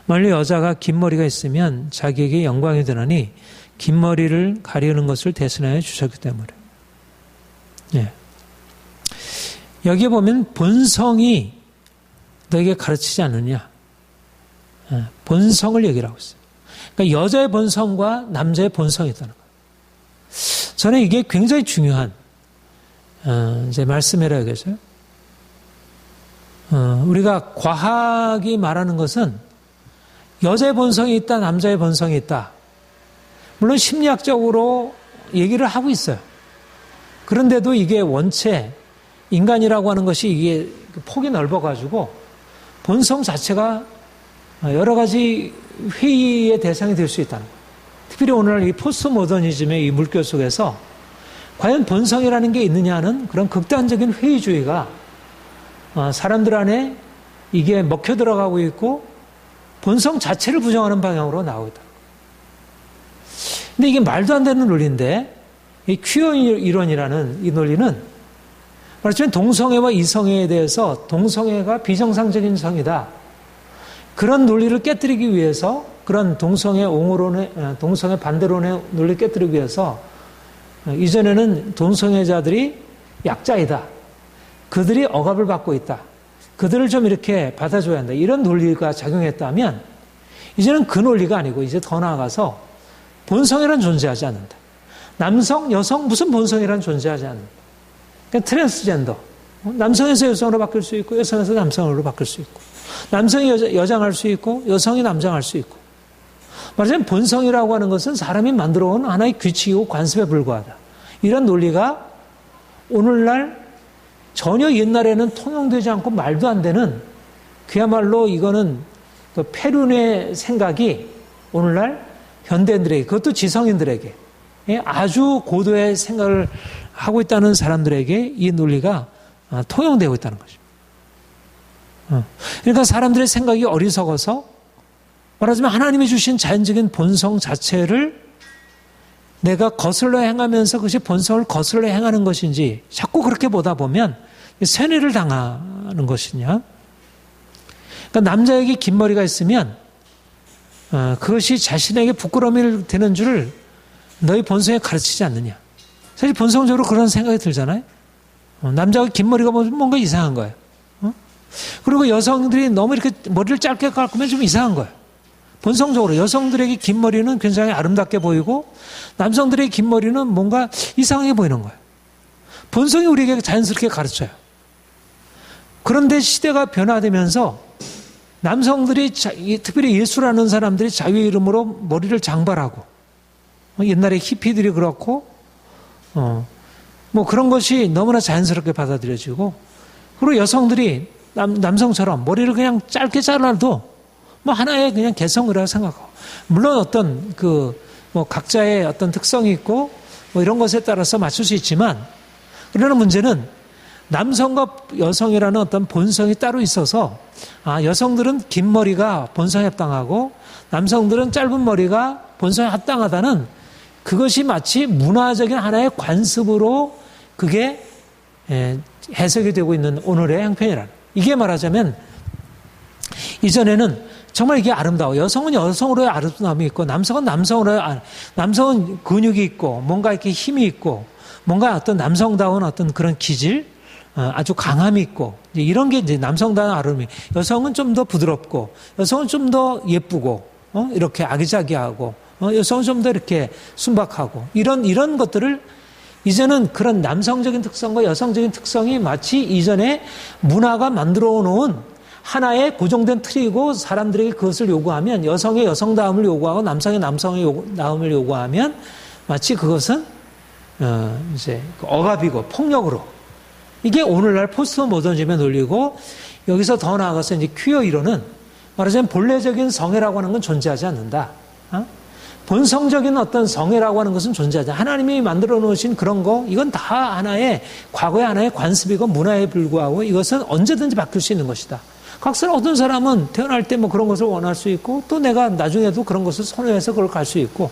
만일 여자가 긴 머리가 있으면 자기에게 영광이 되나니 긴 머리를 가리우는 것을 대신하여 주셨기 때문에. 예. 여기에 보면 본성이 너에게 가르치지 않느냐. 예. 본성을 얘기를 하고 있어요. 그러니까 여자의 본성과 남자의 본성이 있다는 거예요. 저는 이게 굉장히 중요한 이제 말씀이라 하겠어요. 우리가 과학이 말하는 것은 여자의 본성이 있다, 남자의 본성이 있다. 물론 심리학적으로 얘기를 하고 있어요. 그런데도 이게 원체 인간이라고 하는 것이 이게 폭이 넓어가지고 본성 자체가 여러 가지 회의의 대상이 될 수 있다는 거예요. 특별히 오늘 이 포스트 모더니즘의 이 물결 속에서 과연 본성이라는 게 있느냐는 그런 극단적인 회의주의가 사람들 안에 이게 먹혀 들어가고 있고 본성 자체를 부정하는 방향으로 나오고 있다. 근데 이게 말도 안 되는 논리인데 이 퀴어 이론이라는 이 논리는 말하자면 동성애와 이성애에 대해서 동성애가 비정상적인 성이다. 그런 논리를 깨뜨리기 위해서 그런 동성애 반대론의 논리를 깨뜨리기 위해서 이전에는 동성애자들이 약자이다. 그들이 억압을 받고 있다. 그들을 좀 이렇게 받아줘야 한다. 이런 논리가 작용했다면 이제는 그 논리가 아니고 이제 더 나아가서 본성이란 존재하지 않는다. 남성, 여성 무슨 본성이란 존재하지 않는다. 그러니까 트랜스젠더. 남성에서 여성으로 바뀔 수 있고 여성에서 남성으로 바뀔 수 있고 남성이 여장할 수 있고 여성이 남장할 수 있고 말하자면 본성이라고 하는 것은 사람이 만들어온 하나의 규칙이고 관습에 불과하다. 이런 논리가 오늘날 전혀 옛날에는 통용되지 않고 말도 안 되는 그야말로 이거는 그 페륜의 생각이 오늘날 현대인들에게, 그것도 지성인들에게 아주 고도의 생각을 하고 있다는 사람들에게 이 논리가 통용되고 있다는 것입니다. 그러니까 사람들의 생각이 어리석어서 말하자면 하나님이 주신 자연적인 본성 자체를 내가 거슬러 행하면서 그것이 본성을 거슬러 행하는 것인지 자꾸 그렇게 보다 보면 세뇌를 당하는 것이냐. 그러니까 남자에게 긴 머리가 있으면 그것이 자신에게 부끄러움이 되는 줄을 너희 본성에 가르치지 않느냐. 사실 본성적으로 그런 생각이 들잖아요. 남자가 긴 머리가 뭔가 이상한 거예요. 그리고 여성들이 너무 이렇게 머리를 짧게 깎으면 좀 이상한 거예요. 본성적으로 여성들에게 긴 머리는 굉장히 아름답게 보이고 남성들의 긴 머리는 뭔가 이상하게 보이는 거예요. 본성이 우리에게 자연스럽게 가르쳐요. 그런데 시대가 변화되면서 남성들이 특별히 예수라는 사람들이 자유의 이름으로 머리를 장발하고 옛날에 히피들이 그렇고 뭐 그런 것이 너무나 자연스럽게 받아들여지고 그리고 여성들이 남성처럼 머리를 그냥 짧게 잘라도 뭐 하나의 그냥 개성이라고 생각하고 물론 어떤 뭐 각자의 어떤 특성이 있고 뭐 이런 것에 따라서 맞출 수 있지만 그러나 문제는 남성과 여성이라는 어떤 본성이 따로 있어서 여성들은 긴 머리가 본성에 합당하고 남성들은 짧은 머리가 본성에 합당하다는 그것이 마치 문화적인 하나의 관습으로 그게 해석이 되고 있는 오늘의 형편이라는 이게 말하자면 이전에는 정말 이게 아름다워. 여성은 여성으로의 아름다움이 있고 남성은 남성은 근육이 있고 뭔가 이렇게 힘이 있고 뭔가 어떤 남성다운 어떤 그런 기질 아주 강함이 있고 이런 게 이제 남성다운 아름다움이 여성은 좀 더 부드럽고 여성은 좀 더 예쁘고 이렇게 아기자기하고 여성은 좀 더 이렇게 순박하고 이런 것들을 이제는 그런 남성적인 특성과 여성적인 특성이 마치 이전에 문화가 만들어 놓은 하나의 고정된 틀이고 사람들에게 그것을 요구하면 여성의 여성다움을 요구하고 남성의 남성다움을 요구하면 마치 그것은 이제 억압이고 폭력으로 이게 오늘날 포스트 모더니즘의 논리고 여기서 더 나아가서 이제 퀴어 이론은 말하자면 본래적인 성애라고 하는 건 존재하지 않는다. 본성적인 어떤 성애라고 하는 것은 존재하지 않는다. 하나님이 만들어 놓으신 그런 거 이건 다 하나의 과거의 하나의 관습이고 문화에 불구하고 이것은 언제든지 바뀔 수 있는 것이다. 각각 어떤 사람은 태어날 때 뭐 그런 것을 원할 수 있고 또 내가 나중에도 그런 것을 선호해서 그걸 갈 수 있고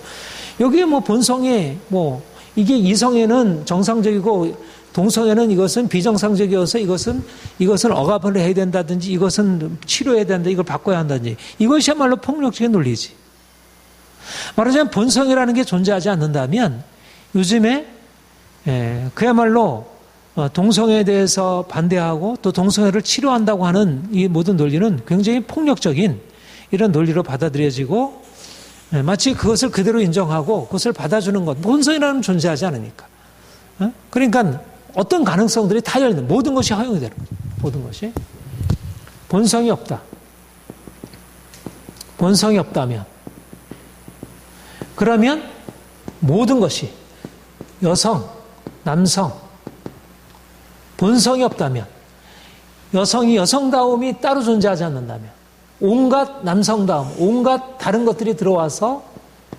여기에 뭐 본성에 뭐 이게 이성에는 정상적이고 동성애는 이것은 비정상적이어서 이것은 억압을 해야 된다든지 이것은 치료해야 된다 이걸 바꿔야 한다든지 이것이야말로 폭력적인 논리지. 말하자면 본성이라는 게 존재하지 않는다면 요즘에 그야말로 동성애에 대해서 반대하고 또 동성애를 치료한다고 하는 이 모든 논리는 굉장히 폭력적인 이런 논리로 받아들여지고 마치 그것을 그대로 인정하고 그것을 받아주는 것 본성이라는 존재하지 않으니까 그러니까 어떤 가능성들이 다 열리는 모든 것이 허용이 되는 거죠. 모든 것이 본성이 없다. 본성이 없다면 그러면 모든 것이 여성, 남성 본성이 없다면 여성이 여성다움이 따로 존재하지 않는다면 온갖 남성다움, 온갖 다른 것들이 들어와서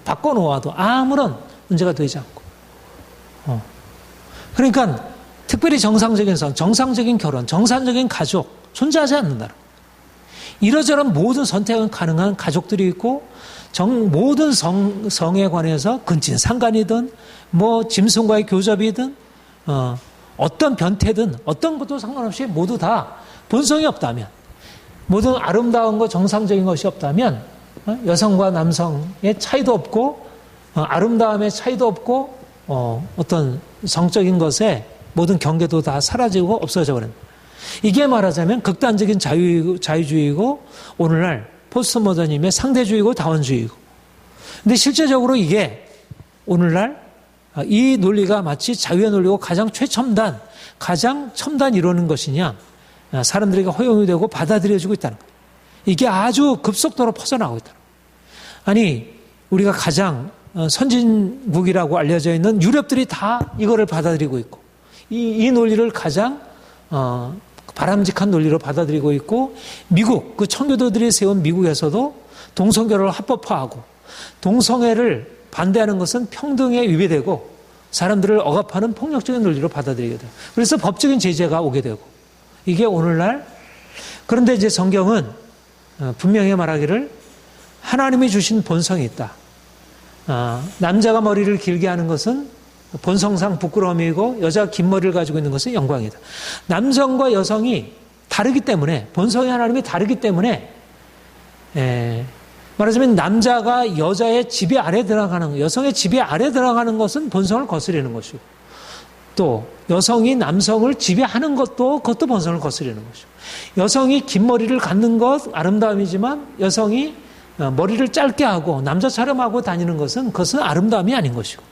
바꿔놓아도 아무런 문제가 되지 않고 그러니까 특별히 정상적인 성, 정상적인 결혼, 정상적인 가족 존재하지 않는다는 거예요. 이러저런 모든 선택은 가능한 가족들이 있고 모든 성에 관해서 근친 상간이든 뭐 짐승과의 교접이든 어떤 변태든 어떤 것도 상관없이 모두 다 본성이 없다면 모든 아름다운 것 정상적인 것이 없다면 여성과 남성의 차이도 없고 아름다움의 차이도 없고 어떤 성적인 것에 모든 경계도 다 사라지고 없어져 버린 이게 말하자면 극단적인 자유주의고 오늘날 포스트모더니즘의 상대주의고 다원주의고 근데 실제적으로 이게 오늘날 이 논리가 마치 자유의 논리고 가장 최첨단 가장 첨단 이론인 것이냐 사람들에게 허용이 되고 받아들여지고 있다는 거예요. 이게 아주 급속도로 퍼져나가고 있다는 거예요. 아니 우리가 가장 선진국이라고 알려져 있는 유럽들이 다 이거를 받아들이고 있고 이 논리를 가장 바람직한 논리로 받아들이고 있고, 미국, 그 청교도들이 세운 미국에서도 동성결혼을 합법화하고 동성애를 반대하는 것은 평등에 위배되고 사람들을 억압하는 폭력적인 논리로 받아들이게 돼요. 그래서 법적인 제재가 오게 되고, 이게 오늘날, 그런데 이제 성경은 분명히 말하기를 하나님이 주신 본성이 있다. 남자가 머리를 길게 하는 것은 본성상 부끄러움이고 여자가 긴 머리를 가지고 있는 것은 영광이다. 남성과 여성이 다르기 때문에, 본성의 하나님이 다르기 때문에, 말하자면 남자가 여자의 지배 아래 들어가는, 여성의 지배 아래 들어가는 것은 본성을 거스르는 것이고, 또 여성이 남성을 지배하는 것도 그것도 본성을 거스르는 것이고, 여성이 긴 머리를 갖는 것 아름다움이지만 여성이 머리를 짧게 하고 남자처럼 하고 다니는 것은 그것은 아름다움이 아닌 것이고,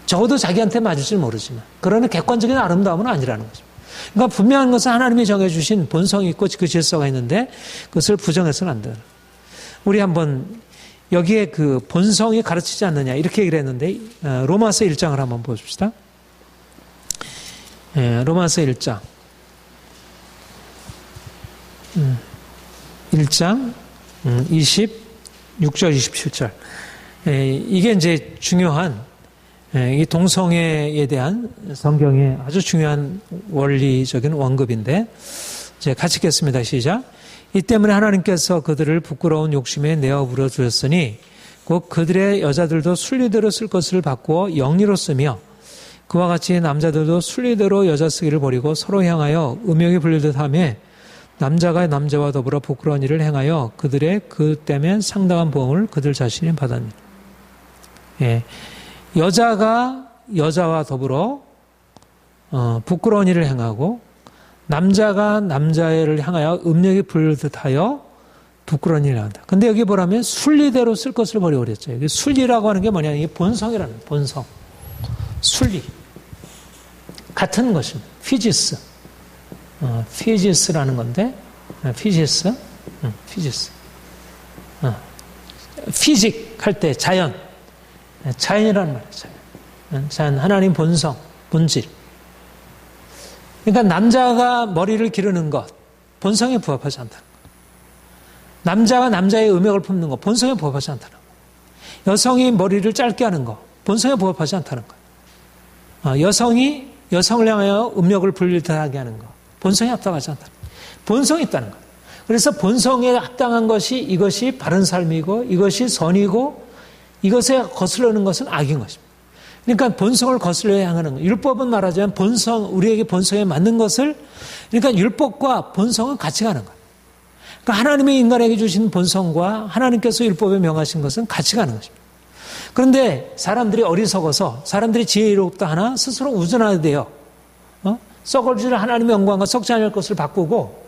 적어도 자기한테 맞을지 모르지만 그러나 객관적인 아름다움은 아니라는 것입니다. 그러니까 분명한 것은 하나님이 정해주신 본성이 있고 그 질서가 있는데 그것을 부정해서는 안 된다. 우리 한번 여기에 그 본성이 가르치지 않느냐 이렇게 얘기를 했는데, 로마서 1장을 한번 보십시다. 로마서 1장 1장 26절 27절, 이게 이제 중요한, 이 동성애에 대한 성경의 아주 중요한 원리적인 원급인데, 이제 같이 읽겠습니다. 시작. 이 때문에 하나님께서 그들을 부끄러운 욕심에 내어 부려주셨으니 곧 그들의 여자들도 순리대로 쓸 것을 바꾸어 영리로 쓰며, 그와 같이 남자들도 순리대로 여자 쓰기를 버리고 서로 향하여 음욕이 불릴듯 하며 남자가 남자와 더불어 부끄러운 일을 행하여 그들의 그 때문에 상당한 보응을 그들 자신이 받았느니라. 여자가 여자와 더불어 부끄러운 일을 행하고 남자가 남자를 향하여 음욕이 불릴듯 하여 부끄러운 일을 한다. 근데 여기 보라면 순리대로 쓸 것을 버리고 그랬죠. 여기 순리라고 하는 게 뭐냐, 이게 본성이라는 거예요. 본성. 순리. 같은 것입니다. 피지스. 피지스라는 건데, 피지스. 피직 할 때 자연. 자연이라는 말이에요. 자연. 하나님 본성, 본질. 그러니까 남자가 머리를 기르는 것, 본성에 부합하지 않다는 것. 남자가 남자의 음욕을 품는 것, 본성에 부합하지 않다는 것. 여성이 머리를 짧게 하는 것, 본성에 부합하지 않다는 것. 여성이 여성을 향하여 음욕을 불릴듯하게 하는 것, 본성에 합당하지 않다는 것. 본성이 있다는 것. 그래서 본성에 합당한 것이, 이것이 바른 삶이고 이것이 선이고 이것에 거스르는 것은 악인 것입니다. 그러니까 본성을 거슬러야 하는 것. 율법은 말하자면 본성, 우리에게 본성에 맞는 것을, 그러니까 율법과 본성은 같이 가는 거예요. 그러니까 하나님이 인간에게 주신 본성과 하나님께서 율법에 명하신 것은 같이 가는 것입니다. 그런데 사람들이 어리석어서, 사람들이 지혜롭다 하나 스스로 우전하게 돼요. 썩을 줄 하나님의 영광과 썩지 않을 것을 바꾸고,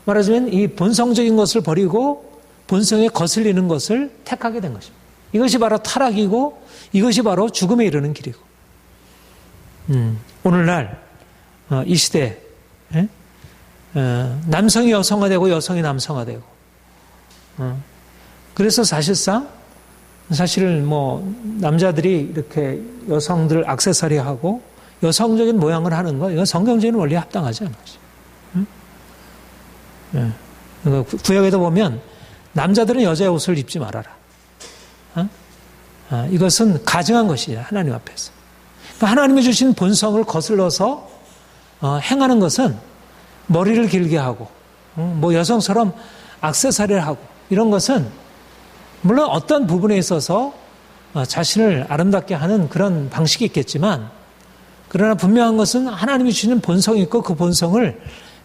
말하자면 이 본성적인 것을 버리고 본성에 거슬리는 것을 택하게 된 것입니다. 이것이 바로 타락이고 이것이 바로 죽음에 이르는 길이고, 오늘날 이 시대에 남성이 여성화되고 여성이 남성화되고, 그래서 사실 뭐 남자들이 이렇게 여성들 액세서리하고 여성적인 모양을 하는 거, 이건 성경적인 원리에 합당하지 않은 거죠. 구약에도 보면 남자들은 여자의 옷을 입지 말아라. 이것은 가증한 것이냐, 하나님 앞에서. 그러니까 하나님이 주신 본성을 거슬러서 행하는 것은 머리를 길게 하고, 뭐 여성처럼 액세서리를 하고, 이런 것은 물론 어떤 부분에 있어서 자신을 아름답게 하는 그런 방식이 있겠지만, 그러나 분명한 것은 하나님이 주시는 본성이 있고 그 본성을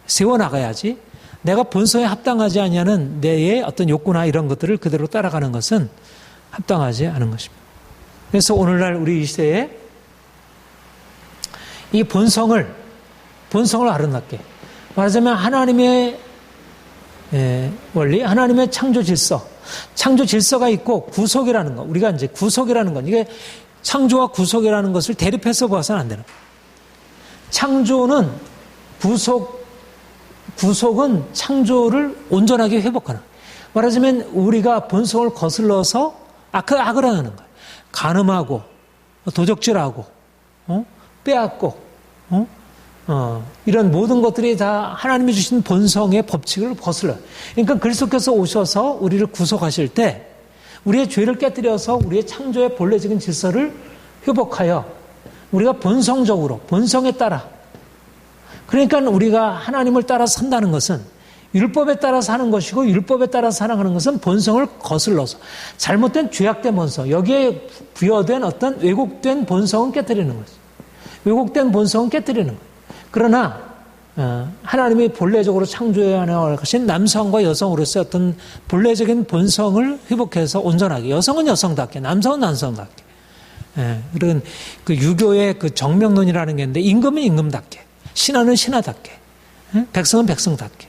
세워나가야지, 내가 본성에 합당하지 아니하는 내의 어떤 욕구나 이런 것들을 그대로 따라가는 것은 합당하지 않은 것입니다. 그래서 오늘날 우리 이 시대에 이 본성을 아름답게, 말하자면 하나님의 원리, 하나님의 창조 질서가 있고 구속이라는 것, 우리가 이제 구속이라는 것, 이게 창조와 구속이라는 것을 대립해서 봐서는 안 되는 거예요. 창조는 구속은 창조를 온전하게 회복하는 거예요. 말하자면 우리가 본성을 거슬러서 악을 하는 거예요. 간음하고 도적질하고 빼앗고 이런 모든 것들이 다 하나님이 주신 본성의 법칙을 거슬러요. 그러니까 그리스도께서 오셔서 우리를 구속하실 때 우리의 죄를 깨뜨려서 우리의 창조의 본래적인 질서를 회복하여 우리가 본성적으로 본성에 따라, 그러니까 우리가 하나님을 따라 산다는 것은 율법에 따라 사는 것이고, 율법에 따라 살아가는 것은 본성을 거슬러서 잘못된 죄악된 본성, 여기에 부여된 어떤 왜곡된 본성은 깨뜨리는 거죠. 왜곡된 본성은 깨뜨리는 거예요. 그러나 하나님이 본래적으로 창조해 나가신 남성과 여성으로서의 어떤 본래적인 본성을 회복해서 온전하게, 여성은 여성답게, 남성은 남성답게, 그런 그 유교의 그 정명론이라는 게 있는데, 임금은 임금답게, 신하는 신하답게, 백성은 백성답게,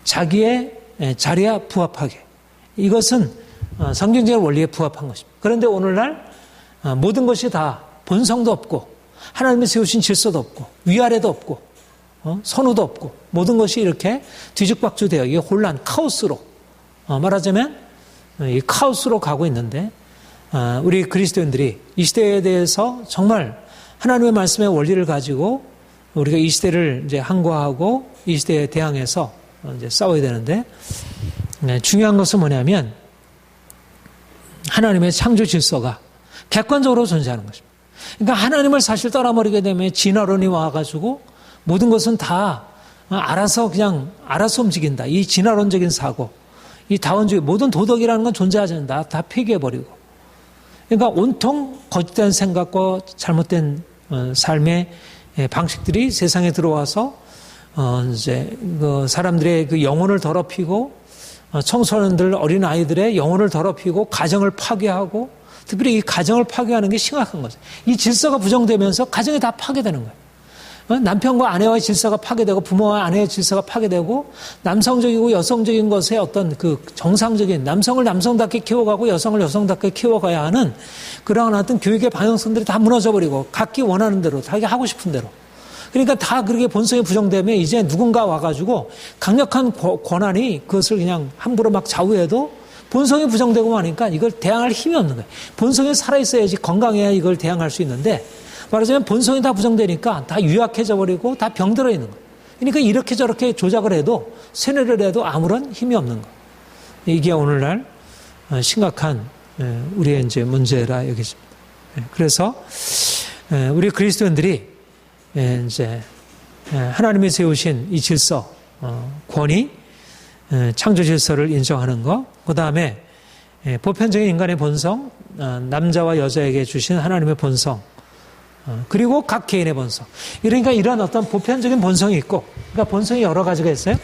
자기의 자리에 부합하게, 이것은 성경적인 원리에 부합한 것입니다. 그런데 오늘날 모든 것이 다 본성도 없고 하나님이 세우신 질서도 없고 위아래도 없고 선우도 없고 모든 것이 이렇게 뒤죽박죽되어 이게 혼란, 카오스로, 말하자면 이 카오스로 가고 있는데, 우리 그리스도인들이 이 시대에 대해서 정말 하나님의 말씀의 원리를 가지고 우리가 이 시대를 이제 항거하고 이 시대에 대항해서 이제 싸워야 되는데, 중요한 것은 뭐냐면 하나님의 창조 질서가 객관적으로 존재하는 것입니다. 그러니까 하나님을 사실 떠나버리게 되면 진화론이 와가지고 모든 것은 다 알아서 움직인다. 이 진화론적인 사고, 이 다원주의, 모든 도덕이라는 건 존재하지 않는다. 다 폐기해버리고. 그러니까 온통 거짓된 생각과 잘못된 삶의 방식들이 세상에 들어와서 이제 그 사람들의 그 영혼을 더럽히고, 청소년들, 어린 아이들의 영혼을 더럽히고 가정을 파괴하고, 특별히 이 가정을 파괴하는 게 심각한 거죠. 이 질서가 부정되면서 가정이 다 파괴되는 거예요. 남편과 아내와의 질서가 파괴되고, 부모와 아내의 질서가 파괴되고, 남성적이고 여성적인 것에 어떤 그 정상적인, 남성을 남성답게 키워가고 여성을 여성답게 키워가야 하는 그러한 어떤 교육의 방향성들이 다 무너져버리고, 각기 원하는 대로, 자기 하고 싶은 대로. 그러니까 다 그렇게 본성이 부정되면 이제 누군가 와가지고 강력한 권한이 그것을 그냥 함부로 막 좌우해도 본성이 부정되고 하니까 이걸 대항할 힘이 없는 거예요. 본성이 살아있어야지, 건강해야 이걸 대항할 수 있는데, 말하자면 본성이 다 부정되니까 다 유약해져 버리고 다 병들어 있는 거예요. 그러니까 이렇게 저렇게 조작을 해도, 세뇌를 해도 아무런 힘이 없는 거예요. 이게 오늘날 심각한 우리의 이제 문제라 여기집니다. 그래서 우리 그리스도인들이 이제 하나님이 세우신 이 질서, 권위, 창조 질서를 인정하는 것, 그 다음에 보편적인 인간의 본성, 남자와 여자에게 주신 하나님의 본성, 그리고 각 개인의 본성. 그러니까 이런 어떤 보편적인 본성이 있고, 그러니까 본성이 여러 가지가 있어요.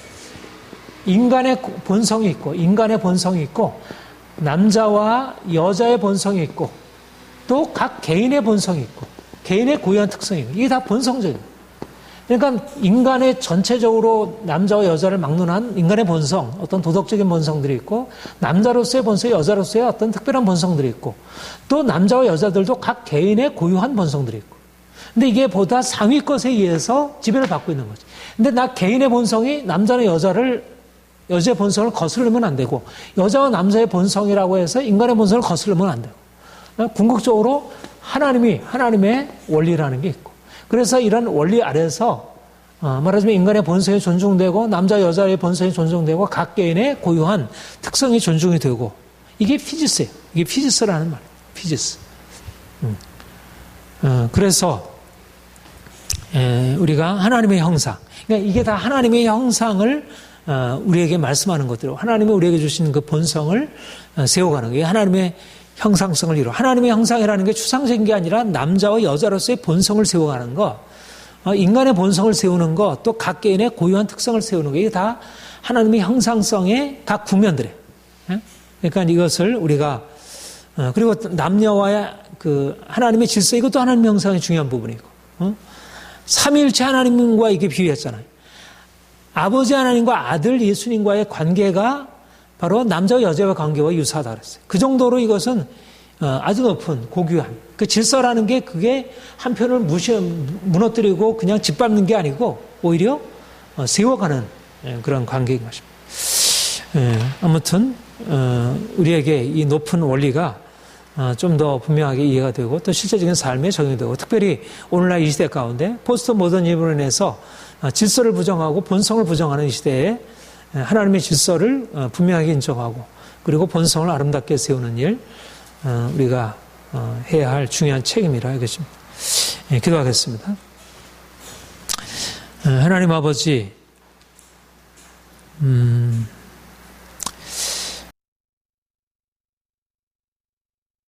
인간의 본성이 있고, 인간의 본성이 있고, 남자와 여자의 본성이 있고, 또 각 개인의 본성이 있고, 개인의 고유한 특성이 있고, 이게 다 본성적이에요. 그러니까 인간의 전체적으로 남자와 여자를 막론한 인간의 본성, 어떤 도덕적인 본성들이 있고, 남자로서의 본성, 여자로서의 어떤 특별한 본성들이 있고, 또 남자와 여자들도 각 개인의 고유한 본성들이 있고. 근데 이게 보다 상위 것에 의해서 지배를 받고 있는 거죠. 근데 나 개인의 본성이 남자나 여자의 본성을 거스르면 안 되고, 여자와 남자의 본성이라고 해서 인간의 본성을 거스르면 안 되고, 궁극적으로 하나님의 원리라는 게 있고, 그래서 이런 원리 아래서 말하자면 인간의 본성이 존중되고, 남자 여자의 본성이 존중되고, 각 개인의 고유한 특성이 존중이 되고, 이게 피지스예요. 이게 피지스라는 말이에요. 피지스. 그래서 우리가 하나님의 형상, 그러니까 이게 다 하나님의 형상을 우리에게 말씀하는 것들이고, 하나님이 우리에게 주신 그 본성을 세워가는 거예요. 하나님의 형상성을 이루어. 하나님의 형상이라는 게 추상적인 게 아니라 남자와 여자로서의 본성을 세워가는 거, 인간의 본성을 세우는 거, 또 각 개인의 고유한 특성을 세우는 거, 이게 다 하나님의 형상성의 각 국면들이에요. 그러니까 이것을 우리가, 그리고 남녀와의 그 하나님의 질서, 이것도 하나님의 형상의 중요한 부분이고, 삼위일체 하나님과 이게 비유했잖아요. 아버지 하나님과 아들 예수님과의 관계가 바로 남자와 여자의 관계와 유사하다 그랬어요. 그 정도로 이것은 아주 높은 고귀한 그 질서라는 게, 그게 한편을 무너뜨리고 그냥 짓밟는 게 아니고 오히려 세워가는 그런 관계인 것입니다. 아무튼 우리에게 이 높은 원리가 좀 더 분명하게 이해가 되고 또 실제적인 삶에 적용이 되고 특별히 오늘날 이 시대 가운데 포스트 모더니즘으로 인해서 질서를 부정하고 본성을 부정하는 이 시대에 하나님의 질서를 분명하게 인정하고 그리고 본성을 아름답게 세우는 일 우리가 해야 할 중요한 책임이라 이것입니다. 기도하겠습니다. 하나님 아버지